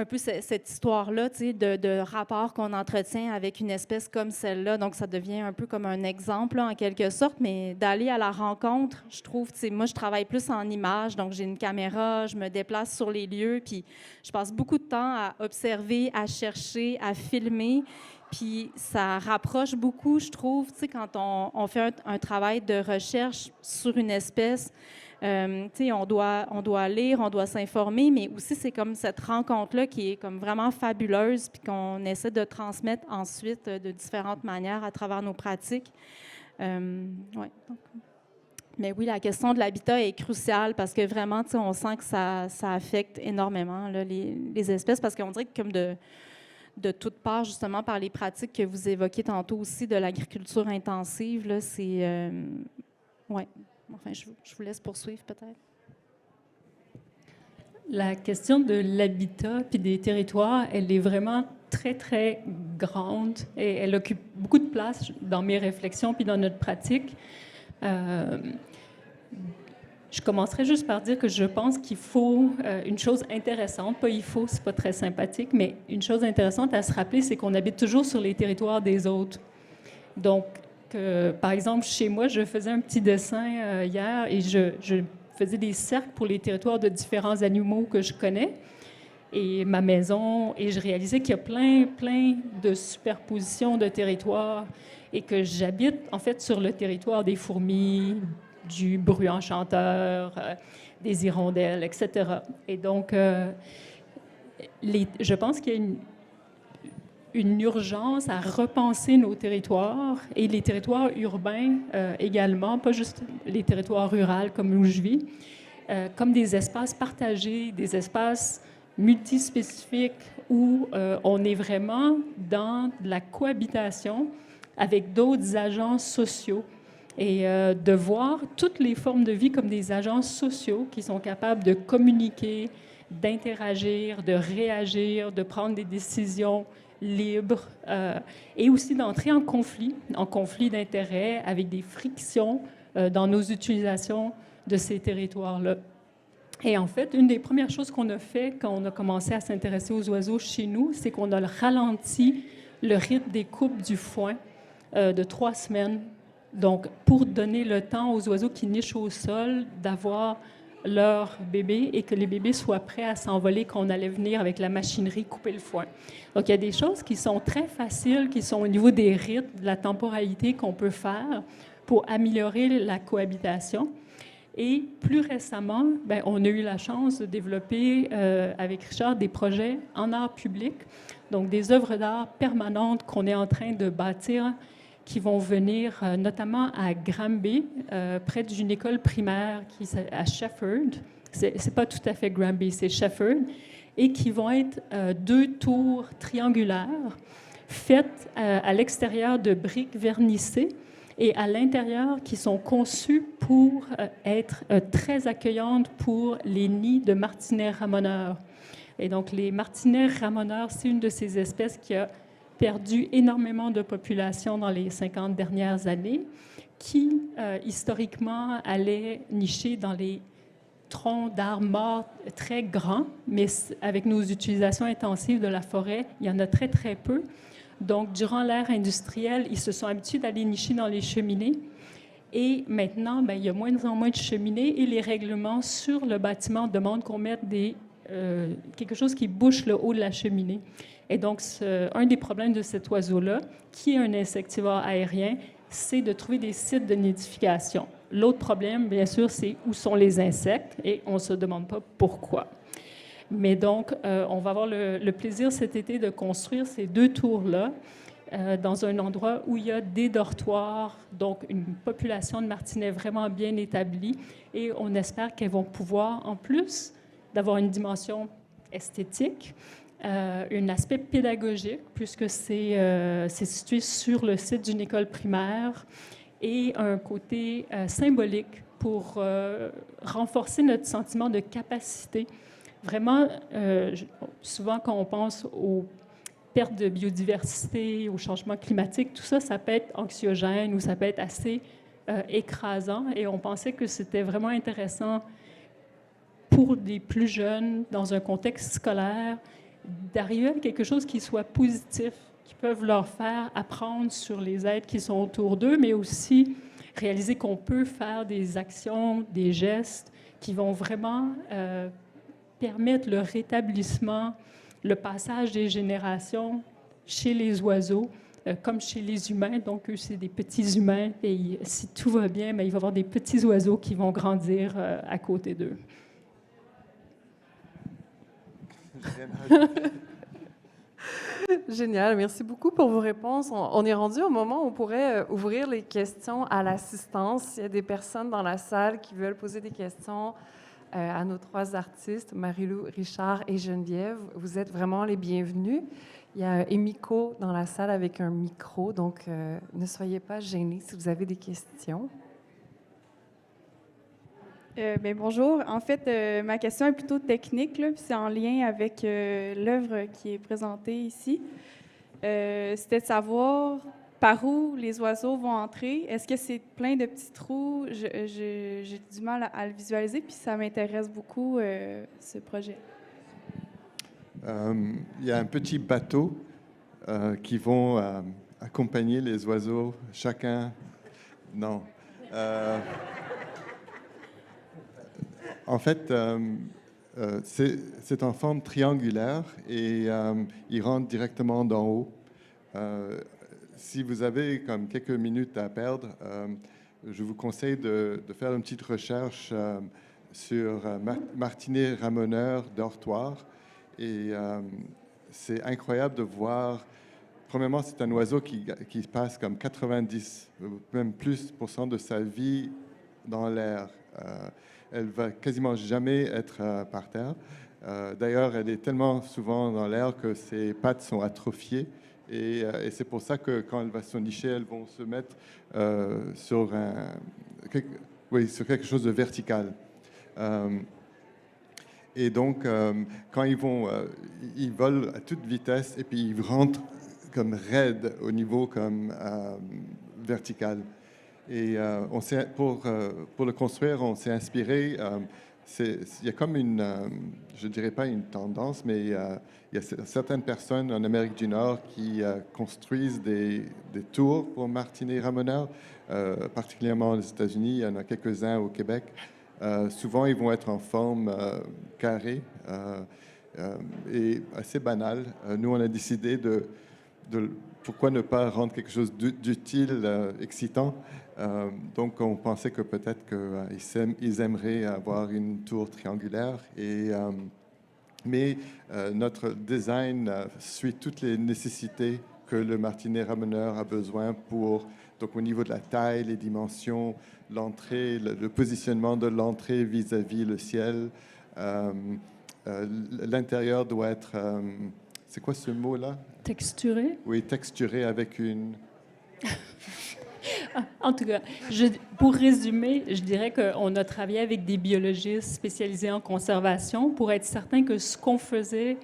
un peu cette histoire-là, tu sais, de rapport qu'on entretient avec une espèce comme celle-là. Donc, ça devient un peu comme un exemple, là, en quelque sorte, mais d'aller à la rencontre, je trouve, tu sais, moi, je travaille plus en images, donc j'ai une caméra, je me déplace sur les lieux, puis je passe beaucoup de temps à observer, à chercher, à filmer, puis ça rapproche beaucoup, je trouve, tu sais, quand on fait un travail de recherche sur une espèce. On doit lire, on doit s'informer, mais aussi c'est comme cette rencontre-là qui est comme vraiment fabuleuse, puis qu'on essaie de transmettre ensuite de différentes manières à travers nos pratiques. Ouais. Mais oui, la question de l'habitat est cruciale parce que vraiment, on sent que ça affecte énormément là, les espèces, parce qu'on dirait que comme de toutes parts, justement, par les pratiques que vous évoquiez tantôt aussi de l'agriculture intensive, là, c'est... ouais. Enfin, je vous laisse poursuivre, peut-être. La question de l'habitat puis des territoires, elle est vraiment très, très grande et elle occupe beaucoup de place dans mes réflexions puis dans notre pratique. Je commencerai juste par dire que je pense qu'il faut une chose intéressante, pas il faut, c'est pas très sympathique, mais une chose intéressante à se rappeler, c'est qu'on habite toujours sur les territoires des autres. Donc, par exemple, chez moi, je faisais un petit dessin hier et je faisais des cercles pour les territoires de différents animaux que je connais et ma maison, et je réalisais qu'il y a plein de superpositions de territoires et que j'habite en fait sur le territoire des fourmis, du bruant chanteur, des hirondelles, etc. Et donc, je pense qu'il y a une urgence à repenser nos territoires et les territoires urbains également, pas juste les territoires ruraux comme où je vis, comme des espaces partagés, des espaces multispécifiques où on est vraiment dans de la cohabitation avec d'autres agents sociaux et de voir toutes les formes de vie comme des agents sociaux qui sont capables de communiquer, d'interagir, de réagir, de prendre des décisions libre et aussi d'entrer en conflit d'intérêts avec des frictions dans nos utilisations de ces territoires-là. Et en fait, une des premières choses qu'on a fait quand on a commencé à s'intéresser aux oiseaux chez nous, c'est qu'on a ralenti le rythme des coupes du foin de 3 semaines. Donc, pour donner le temps aux oiseaux qui nichent au sol d'avoir leur bébé et que les bébés soient prêts à s'envoler, qu'on allait venir avec la machinerie couper le foin. Donc, il y a des choses qui sont très faciles, qui sont au niveau des rythmes, de la temporalité qu'on peut faire pour améliorer la cohabitation. Et plus récemment, bien, on a eu la chance de développer avec Richard des projets en art public, donc des œuvres d'art permanentes qu'on est en train de bâtir qui vont venir notamment à Granby, près d'une école primaire à Shefford. C'est pas tout à fait Granby, c'est Shefford, et qui vont être 2 tours triangulaires faites à l'extérieur de briques vernissées et à l'intérieur qui sont conçues pour être très accueillantes pour les nids de martinets ramoneurs. Et donc, les martinets ramoneurs, c'est une de ces espèces qui a perdu énormément de population dans les 50 dernières années, qui, historiquement, allait nicher dans les troncs d'arbres morts très grands, mais avec nos utilisations intensives de la forêt, il y en a très, très peu. Donc, durant l'ère industrielle, ils se sont habitués d'aller nicher dans les cheminées. Et maintenant, bien, il y a moins en moins de cheminées et les règlements sur le bâtiment demandent qu'on mette quelque chose qui bouche le haut de la cheminée. Et donc, un des problèmes de cet oiseau-là, qui est un insectivore aérien, c'est de trouver des sites de nidification. L'autre problème, bien sûr, c'est où sont les insectes et on ne se demande pas pourquoi. Mais donc, on va avoir le plaisir cet été de construire ces 2 tours-là dans un endroit où il y a des dortoirs, donc une population de martinets vraiment bien établie. Et on espère qu'elles vont pouvoir, en plus d'avoir une dimension esthétique, un aspect pédagogique, puisque c'est situé sur le site d'une école primaire, et un côté symbolique pour renforcer notre sentiment de capacité. Vraiment, souvent quand on pense aux pertes de biodiversité, au changement climatique, tout ça, ça peut être anxiogène ou ça peut être assez écrasant. Et on pensait que c'était vraiment intéressant pour les plus jeunes, dans un contexte scolaire, d'arriver à quelque chose qui soit positif, qui peuvent leur faire apprendre sur les êtres qui sont autour d'eux, mais aussi réaliser qu'on peut faire des actions, des gestes qui vont vraiment permettre le rétablissement, le passage des générations chez les oiseaux, comme chez les humains. Donc, eux, c'est des petits humains. Et si tout va bien, bien, il va y avoir des petits oiseaux qui vont grandir à côté d'eux. Génial, merci beaucoup pour vos réponses. On est rendu au moment où on pourrait ouvrir les questions à l'assistance. S'il y a des personnes dans la salle qui veulent poser des questions à nos 3 artistes, Marie-Lou, Richard et Geneviève, vous êtes vraiment les bienvenus. Il y a Emiko dans la salle avec un micro, donc ne soyez pas gênés si vous avez des questions. Bien, bonjour. En fait, ma question est plutôt technique, là, puis c'est en lien avec l'œuvre qui est présentée ici. C'était de savoir par où les oiseaux vont entrer. Est-ce que c'est plein de petits trous? J'ai du mal à le visualiser, puis ça m'intéresse beaucoup, ce projet. Il y a un petit bateau qui vont accompagner les oiseaux, chacun. Non. En fait, c'est en forme triangulaire et il rentre directement d'en haut. Si vous avez comme quelques minutes à perdre, je vous conseille de faire une petite recherche sur martinet ramoneur dortoir. Et c'est incroyable de voir. Premièrement, c'est un oiseau qui passe comme 90, même plus % de sa vie dans l'air. Elle va quasiment jamais être par terre. D'ailleurs, elle est tellement souvent dans l'air que ses pattes sont atrophiées. Et c'est pour ça que quand elle va se nicher, elles vont se mettre sur quelque chose de vertical. Et donc, quand ils volent à toute vitesse et puis ils rentrent comme raides au niveau comme vertical. Et pour le construire, on s'est inspiré. Il y a comme je dirais pas une tendance, mais il y a certaines personnes en Amérique du Nord qui construisent des tours pour martinets ramoneurs, particulièrement aux États-Unis. Il y en a quelques-uns au Québec. Souvent, ils vont être en forme carrée et assez banale. Nous, on a décidé pourquoi ne pas rendre quelque chose d'utile, excitant. Donc, on pensait que peut-être qu'ils aimeraient avoir une tour triangulaire. Mais notre design suit toutes les nécessités que le martinet rameneur a besoin donc au niveau de la taille, les dimensions, l'entrée, le positionnement de l'entrée vis-à-vis le ciel. L'intérieur doit être, c'est quoi ce mot-là? Texturé? Oui, texturé avec une... En tout cas, pour résumer, je dirais qu'on a travaillé avec des biologistes spécialisés en conservation pour être certain que ce qu'on faisait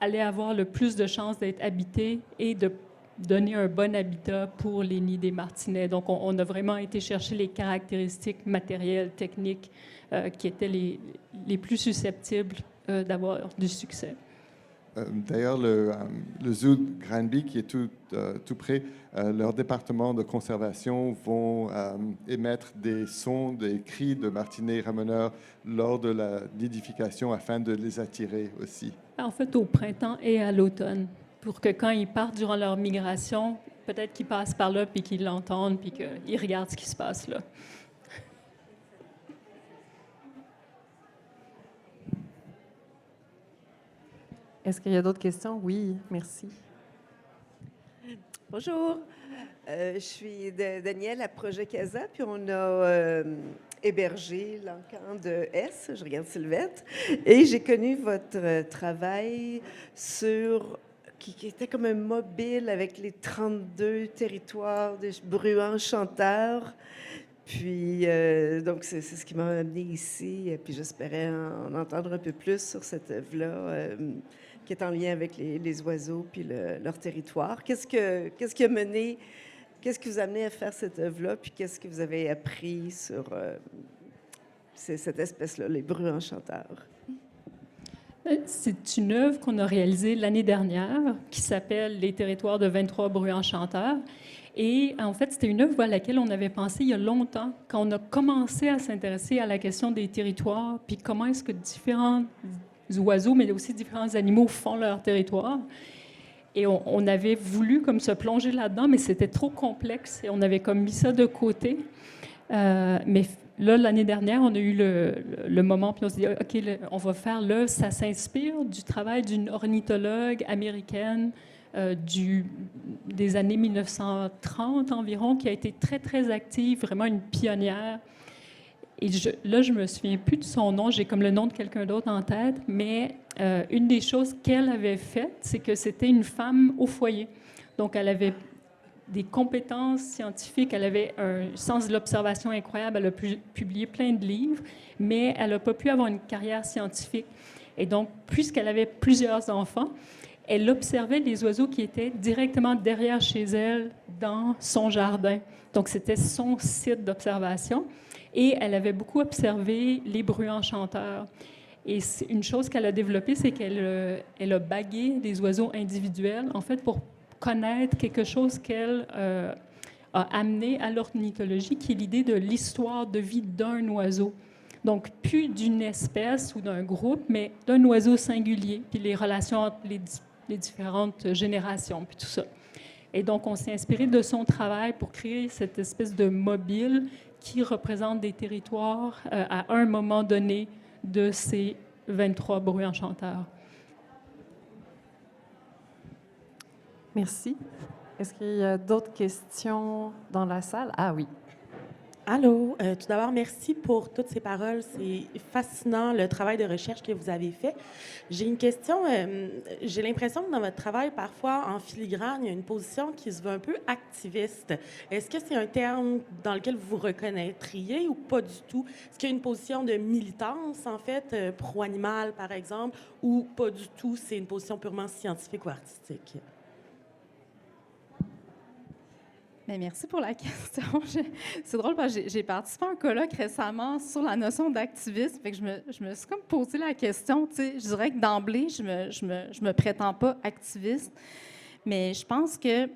allait avoir le plus de chances d'être habité et de donner un bon habitat pour les nids des martinets. Donc, on a vraiment été chercher les caractéristiques matérielles, techniques qui étaient les plus susceptibles d'avoir du succès. D'ailleurs, le zoo de Granby, qui est tout près, leur département de conservation vont émettre des sons, des cris de martinets rameneurs lors de la nidification afin de les attirer aussi. En fait, au printemps et à l'automne, pour que quand ils partent durant leur migration, peut-être qu'ils passent par là, puis qu'ils l'entendent, puis qu'ils regardent ce qui se passe là. Est-ce qu'il y a d'autres questions? Oui, merci. Bonjour, je suis Danielle à Projet Casa, puis on a hébergé l'encan de S, je regarde Sylvette, et j'ai connu votre travail qui était comme un mobile avec les 32 territoires des bruants chanteurs. Puis, donc, c'est ce qui m'a amené ici, puis j'espérais en entendre un peu plus sur cette œuvre-là. Qui est en lien avec les oiseaux puis leur territoire. Qu'est-ce qui a mené, qu'est-ce qui vous a amené à faire cette œuvre-là, puis qu'est-ce que vous avez appris sur cette espèce-là, les bruants chanteurs? C'est une œuvre qu'on a réalisée l'année dernière qui s'appelle « Les territoires de 23 bruants chanteurs ». Et en fait, c'était une œuvre à laquelle on avait pensé il y a longtemps, quand on a commencé à s'intéresser à la question des territoires, puis comment est-ce que différents oiseaux, mais aussi différents animaux font leur territoire. Et on avait voulu comme se plonger là-dedans, mais c'était trop complexe et on avait comme mis ça de côté. Mais là, l'année dernière, on a eu le moment, puis on s'est dit, OK, on va faire l'œuvre. Ça s'inspire du travail d'une ornithologue américaine des années 1930 environ, qui a été très, très active, vraiment une pionnière. Et là, je me souviens plus de son nom, j'ai comme le nom de quelqu'un d'autre en tête, mais une des choses qu'elle avait faites, c'est que c'était une femme au foyer. Donc, elle avait des compétences scientifiques, elle avait un sens de l'observation incroyable, elle a publié plein de livres, mais elle n'a pas pu avoir une carrière scientifique. Et donc, puisqu'elle avait plusieurs enfants, elle observait les oiseaux qui étaient directement derrière chez elle, dans son jardin. Donc, c'était son site d'observation. Et elle avait beaucoup observé les bruants chanteurs. Et une chose qu'elle a développée, c'est qu'elle a bagué des oiseaux individuels, en fait, pour connaître quelque chose qu'elle a amené à l'ornithologie, qui est l'idée de l'histoire de vie d'un oiseau. Donc, plus d'une espèce ou d'un groupe, mais d'un oiseau singulier, puis les relations entre les différentes générations, puis tout ça. Et donc, on s'est inspiré de son travail pour créer cette espèce de mobile qui représente des territoires à un moment donné de ces 23 bruants chanteurs. Merci. Est-ce qu'il y a d'autres questions dans la salle? Ah oui. Allô. Tout d'abord, merci pour toutes ces paroles. C'est fascinant, le travail de recherche que vous avez fait. J'ai une question. J'ai l'impression que dans votre travail, parfois, en filigrane, il y a une position qui se veut un peu activiste. Est-ce que c'est un terme dans lequel vous vous reconnaîtriez ou pas du tout? Est-ce qu'il y a une position de militance, en fait, pro-animal, par exemple, ou pas du tout, c'est une position purement scientifique ou artistique? Bien, merci pour la question. C'est drôle parce que j'ai participé à un colloque récemment sur la notion d'activisme. Fait que je me suis comme posé la question. Tu sais, je dirais que d'emblée, je me prétends pas activiste, mais je pense que, tu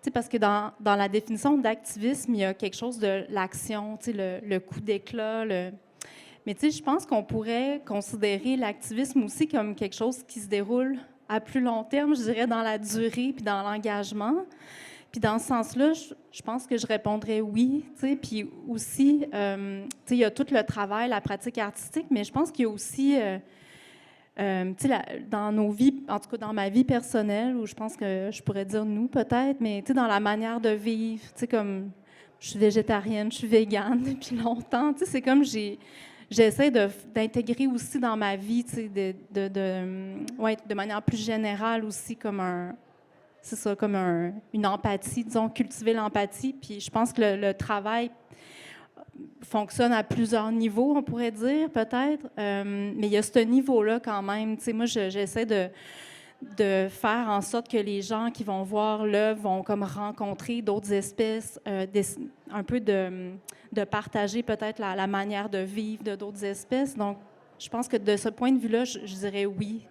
sais, parce que dans la définition d'activisme, il y a quelque chose de l'action, tu sais, le coup d'éclat, Mais tu sais, je pense qu'on pourrait considérer l'activisme aussi comme quelque chose qui se déroule à plus long terme, je dirais, dans la durée puis dans l'engagement. Puis dans ce sens-là, je pense que je répondrais oui, tu sais. Puis aussi, tu sais, il y a tout le travail, la pratique artistique, mais je pense qu'il y a aussi, tu sais, dans nos vies, en tout cas dans ma vie personnelle, où je pense que je pourrais dire nous peut-être, mais tu sais, dans la manière de vivre, tu sais, comme je suis végétarienne, je suis végane depuis longtemps, tu sais, c'est comme j'essaie d'intégrer aussi dans ma vie, tu sais, ouais, de manière plus générale aussi, comme c'est ça, comme une empathie, disons, cultiver l'empathie. Puis je pense que le travail fonctionne à plusieurs niveaux, on pourrait dire, peut-être. Mais il y a ce niveau-là quand même. Tu sais, moi, j'essaie de faire en sorte que les gens qui vont voir l'œuvre vont comme rencontrer d'autres espèces, un peu de partager peut-être la manière de vivre de d'autres espèces. Donc, je pense que de ce point de vue-là, je dirais oui,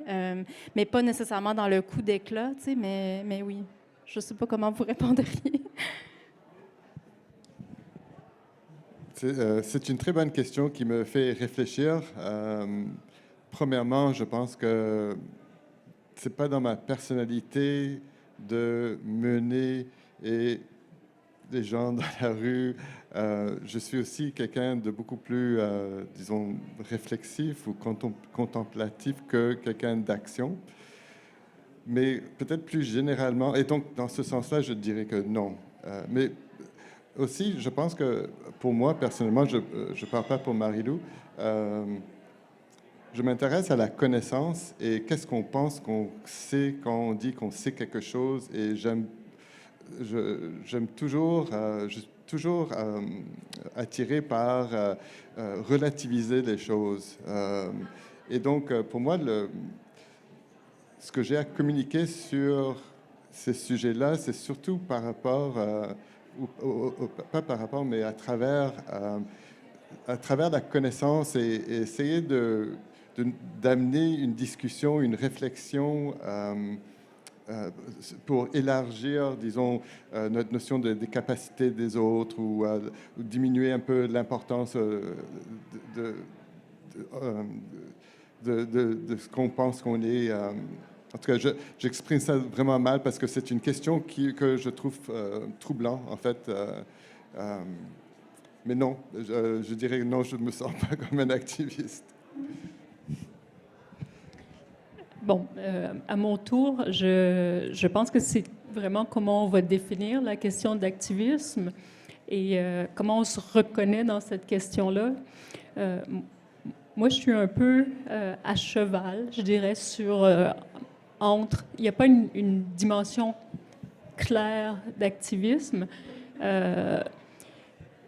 mais pas nécessairement dans le coup d'éclat, tu sais, mais oui. Je ne sais pas comment vous répondriez. C'est une très bonne question qui me fait réfléchir. Premièrement, je pense que c'est pas dans ma personnalité de mener des gens dans la rue. Je suis aussi quelqu'un de beaucoup plus, disons, réflexif ou contemplatif que quelqu'un d'action. Mais peut-être plus généralement, et donc dans ce sens-là, je dirais que non. Mais aussi, je pense que pour moi, personnellement, je ne parle pas pour Marie-Lou, je m'intéresse à la connaissance et qu'est-ce qu'on pense qu'on sait quand on dit qu'on sait quelque chose. Et j'aime toujours, je suis toujours attiré par relativiser les choses. Et donc, pour moi, ce que j'ai à communiquer sur ces sujets-là, c'est surtout par rapport, pas par rapport, mais à travers la connaissance et essayer d'amener une discussion, une réflexion pour élargir, disons, notre notion des capacités des autres ou diminuer un peu l'importance de ce qu'on pense qu'on est. En tout cas, j'exprime ça vraiment mal parce que c'est une question que je trouve troublant, en fait. Mais non, je dirais que non, je ne me sens pas comme un activiste. Bon, à mon tour, je pense que c'est vraiment comment on va définir la question d'activisme et comment on se reconnaît dans cette question-là. Moi, je suis un peu à cheval, je dirais, entre... Il n'y a pas une dimension claire d'activisme.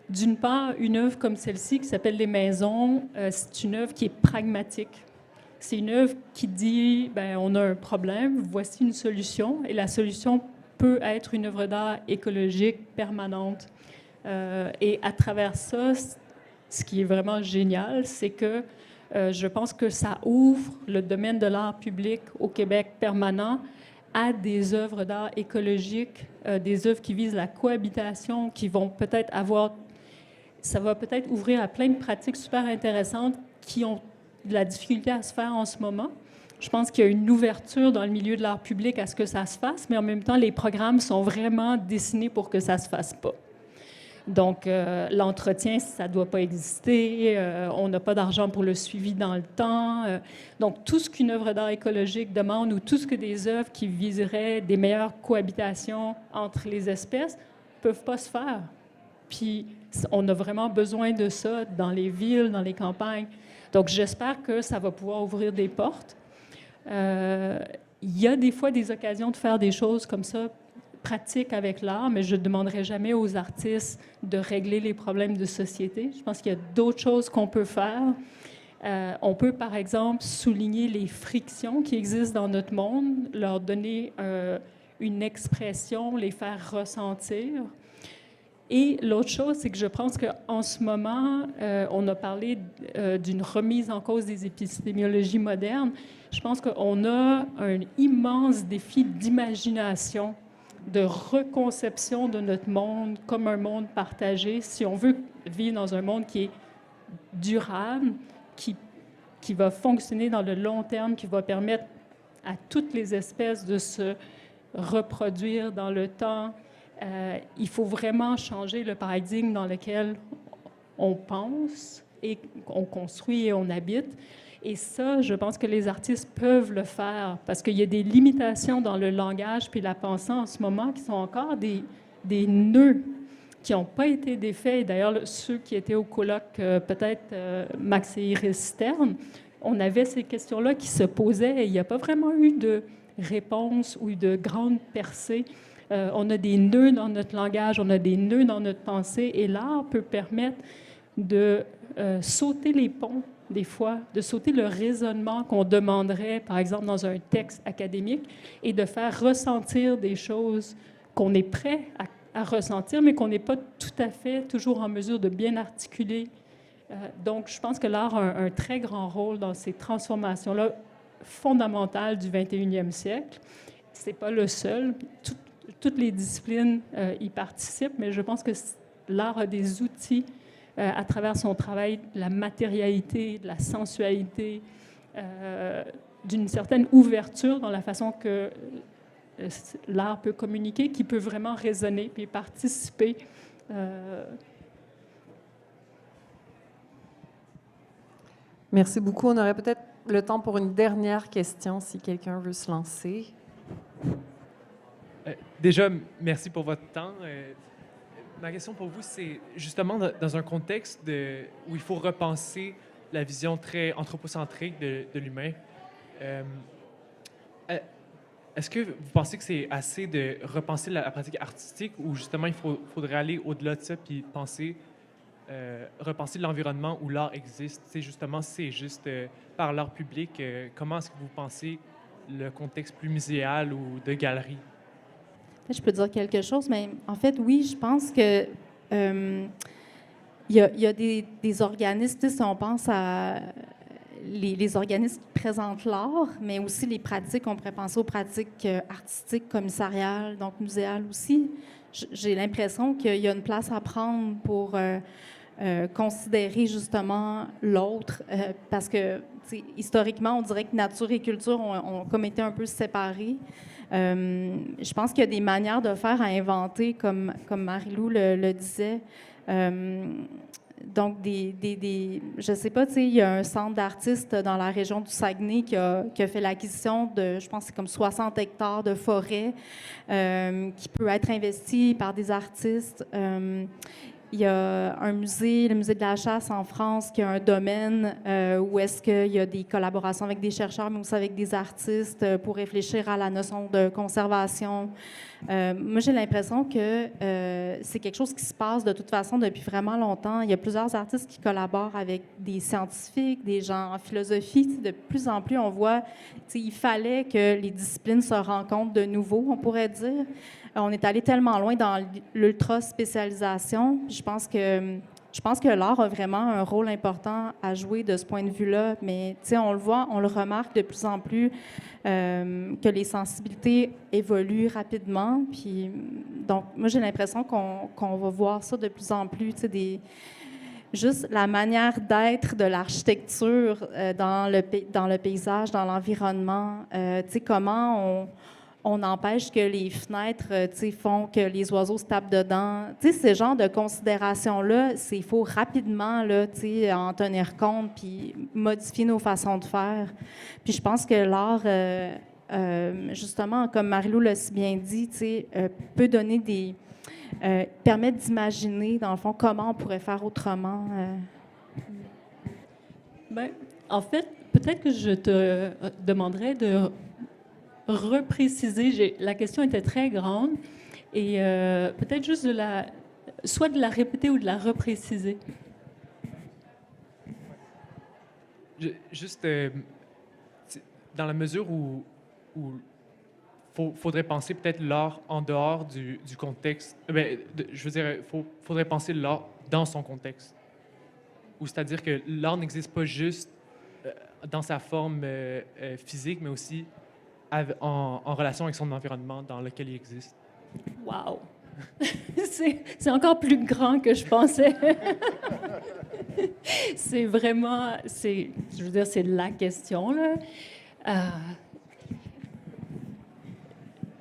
D'une part, une œuvre comme celle-ci, qui s'appelle Les Maisons, c'est une œuvre qui est pragmatique. C'est une œuvre qui dit, ben, on a un problème, voici une solution, et la solution peut être une œuvre d'art écologique permanente. Et à travers ça, ce qui est vraiment génial, c'est que je pense que ça ouvre le domaine de l'art public au Québec permanent à des œuvres d'art écologiques, des œuvres qui visent la cohabitation, qui vont peut-être avoir... Ça va peut-être ouvrir à plein de pratiques super intéressantes qui ont de la difficulté à se faire en ce moment. Je pense qu'il y a une ouverture dans le milieu de l'art public à ce que ça se fasse, mais en même temps, les programmes sont vraiment dessinés pour que ça ne se fasse pas. Donc, l'entretien, ça ne doit pas exister. On n'a pas d'argent pour le suivi dans le temps. Donc, tout ce qu'une œuvre d'art écologique demande ou tout ce que des œuvres qui viseraient des meilleures cohabitations entre les espèces ne peuvent pas se faire. Puis, on a vraiment besoin de ça dans les villes, dans les campagnes. Donc, j'espère que ça va pouvoir ouvrir des portes. Il y a des fois des occasions de faire des choses comme ça, pratiques avec l'art, mais je ne demanderai jamais aux artistes de régler les problèmes de société. Je pense qu'il y a d'autres choses qu'on peut faire. On peut, par exemple, souligner les frictions qui existent dans notre monde, leur donner une expression, les faire ressentir. Et l'autre chose, c'est que je pense qu'en ce moment, on a parlé d'une remise en cause des épistémologies modernes. Je pense qu'on a un immense défi d'imagination, de reconception de notre monde comme un monde partagé. Si on veut vivre dans un monde qui est durable, qui va fonctionner dans le long terme, qui va permettre à toutes les espèces de se reproduire dans le temps. Il faut vraiment changer le paradigme dans lequel on pense et on construit et on habite. Et ça, je pense que les artistes peuvent le faire parce qu'il y a des limitations dans le langage puis la pensée en ce moment qui sont encore des nœuds qui n'ont pas été défaits. D'ailleurs, ceux qui étaient au colloque, peut-être Max et Iris Stern, on avait ces questions-là qui se posaient et il n'y a pas vraiment eu de réponse ou de grande percée. On a des nœuds dans notre langage, on a des nœuds dans notre pensée et l'art peut permettre de sauter les ponts des fois, de sauter le raisonnement qu'on demanderait, par exemple, dans un texte académique, et de faire ressentir des choses qu'on est prêt à ressentir, mais qu'on n'est pas tout à fait toujours en mesure de bien articuler. Donc, je pense que l'art a un très grand rôle dans ces transformations-là fondamentales du 21e siècle. Ce n'est pas le seul. Toutes les disciplines y participent, mais je pense que l'art a des outils à travers son travail, de la matérialité, de la sensualité, d'une certaine ouverture dans la façon que l'art peut communiquer, qui peut vraiment résonner puis participer. Merci beaucoup. On aurait peut-être le temps pour une dernière question si quelqu'un veut se lancer. Déjà, merci pour votre temps. Ma question pour vous, c'est justement dans un contexte où il faut repenser la vision très anthropocentrique de l'humain. Est-ce que vous pensez que c'est assez de repenser la pratique artistique ou justement il faudrait aller au-delà de ça puis repenser l'environnement où l'art existe? C'est justement, c'est juste par l'art public. Comment est-ce que vous pensez le contexte plus muséal ou de galerie? Je peux dire quelque chose, mais en fait, oui, je pense que il y a des organismes, si on pense à les organismes qui présentent l'art, mais aussi les pratiques, on pourrait penser aux pratiques artistiques, commissariales, donc muséales aussi. J'ai l'impression qu'il y a une place à prendre pour considérer justement l'autre, parce que historiquement, on dirait que nature et culture ont comme été un peu séparées. Je pense qu'il y a des manières de faire à inventer, comme Marie-Lou le disait. Donc, je ne sais pas, il y a un centre d'artistes dans la région du Saguenay qui a fait l'acquisition de, je pense, c'est comme 60 hectares de forêt qui peut être investi par des artistes. Il y a un musée, le musée de la chasse en France, qui a un domaine où est-ce qu'il y a des collaborations avec des chercheurs, mais aussi avec des artistes pour réfléchir à la notion de conservation. Moi, j'ai l'impression que c'est quelque chose qui se passe de toute façon depuis vraiment longtemps. Il y a plusieurs artistes qui collaborent avec des scientifiques, des gens en philosophie. De plus en plus, on voit il fallait que les disciplines se rencontrent de nouveau, on pourrait dire. On est allé tellement loin dans l'ultra-spécialisation. Je pense que l'art a vraiment un rôle important à jouer de ce point de vue-là. Mais on le voit, on le remarque de plus en plus que les sensibilités évoluent rapidement. Puis, donc, moi, j'ai l'impression qu'on va voir ça de plus en plus, juste la manière d'être de l'architecture dans le paysage, dans l'environnement. Comment on empêche que les fenêtres font que les oiseaux se tapent dedans. Ce genre de considérations-là, il faut rapidement là, en tenir compte puis modifier nos façons de faire. Puis je pense que l'art, justement, comme Marie-Lou l'a si bien dit, peut donner permettre d'imaginer, dans le fond, comment on pourrait faire autrement. Bien, en fait, peut-être que je te demanderais de repréciser. La question était très grande et peut-être juste soit de la répéter ou de la repréciser. Juste dans la mesure où faudrait penser peut-être l'art en dehors du contexte. Je veux dire, faudrait penser l'art dans son contexte. Ou c'est-à-dire que l'art n'existe pas juste dans sa forme physique, mais aussi en relation avec son environnement dans lequel il existe. Wow! C'est encore plus grand que je pensais. C'est vraiment, je veux dire, c'est la question, là.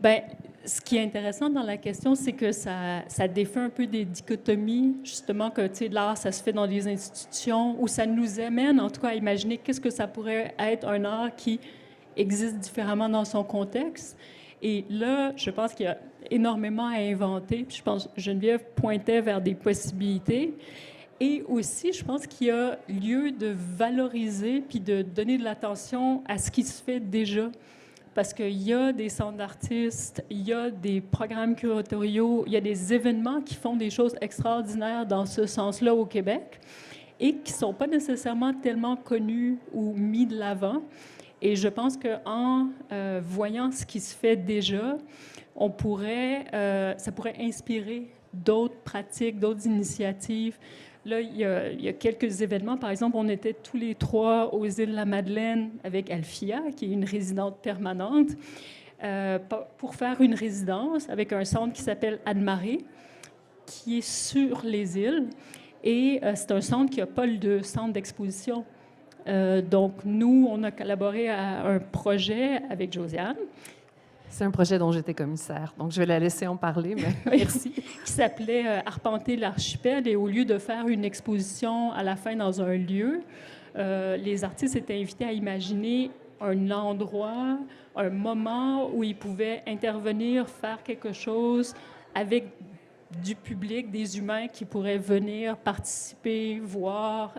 Ben, ce qui est intéressant dans la question, c'est que ça défait un peu des dichotomies, justement, que, tu sais, l'art, ça se fait dans des institutions, où ça nous amène, en tout cas, à imaginer qu'est-ce que ça pourrait être un art qui existe différemment dans son contexte. Et là, je pense qu'il y a énormément à inventer. Puis je pense que Geneviève pointait vers des possibilités. Et aussi, je pense qu'il y a lieu de valoriser puis de donner de l'attention à ce qui se fait déjà. Parce qu'il y a des centres d'artistes, il y a des programmes curatoriaux, il y a des événements qui font des choses extraordinaires dans ce sens-là au Québec et qui ne sont pas nécessairement tellement connus ou mis de l'avant. Et je pense qu'en voyant ce qui se fait déjà, ça pourrait inspirer d'autres pratiques, d'autres initiatives. Là, il y a quelques événements. Par exemple, on était tous les 3 aux îles de la Madeleine avec Alfia, qui est une résidente permanente, pour faire une résidence avec un centre qui s'appelle Anne-Marie, qui est sur les îles. Et c'est un centre qui n'a pas de centre d'exposition. Donc, nous, on a collaboré à un projet avec Josiane. C'est un projet dont j'étais commissaire, donc je vais la laisser en parler, mais merci. Qui s'appelait Arpenter l'archipel. Et au lieu de faire une exposition à la fin dans un lieu, les artistes étaient invités à imaginer un endroit, un moment où ils pouvaient intervenir, faire quelque chose avec du public, des humains qui pourraient venir participer, voir,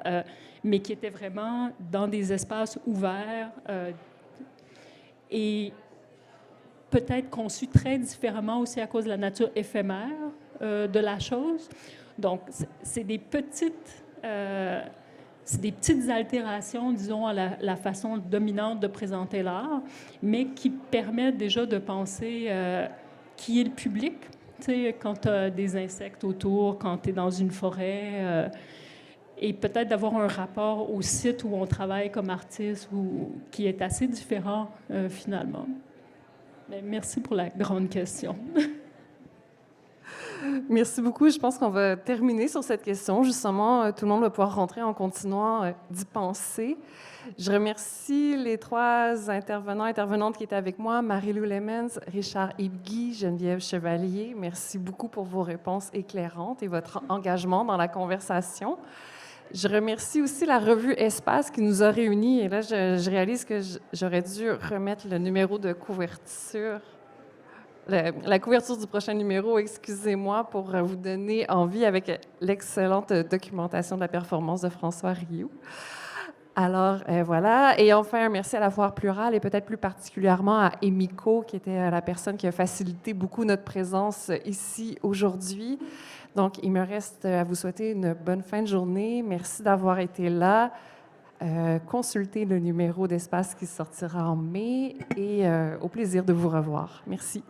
mais qui étaient vraiment dans des espaces ouverts et peut-être conçus très différemment aussi à cause de la nature éphémère de la chose. Donc, c'est des petites altérations, disons, à la façon dominante de présenter l'art, mais qui permettent déjà de penser qui est le public. Tu sais, quand tu as des insectes autour, quand tu es dans une forêt, et peut-être d'avoir un rapport au site où on travaille comme artiste, qui est assez différent finalement. Mais merci pour la grande question. Merci beaucoup. Je pense qu'on va terminer sur cette question. Justement, tout le monde va pouvoir rentrer en continuant d'y penser. Je remercie les 3 intervenantes qui étaient avec moi, Marie-Lou Lemens, Richard Ibgui, Geneviève Chevalier. Merci beaucoup pour vos réponses éclairantes et votre engagement dans la conversation. Je remercie aussi la revue Espace qui nous a réunis. Et là, je réalise que j'aurais dû remettre le numéro de couverture, la couverture du prochain numéro, excusez-moi, pour vous donner envie avec l'excellente documentation de la performance de François Rioux. Alors, voilà. Et enfin, merci à la Foire Plurale et peut-être plus particulièrement à Emiko, qui était la personne qui a facilité beaucoup notre présence ici aujourd'hui. Donc, il me reste à vous souhaiter une bonne fin de journée. Merci d'avoir été là. Consultez le numéro d'Espace qui sortira en mai et au plaisir de vous revoir. Merci.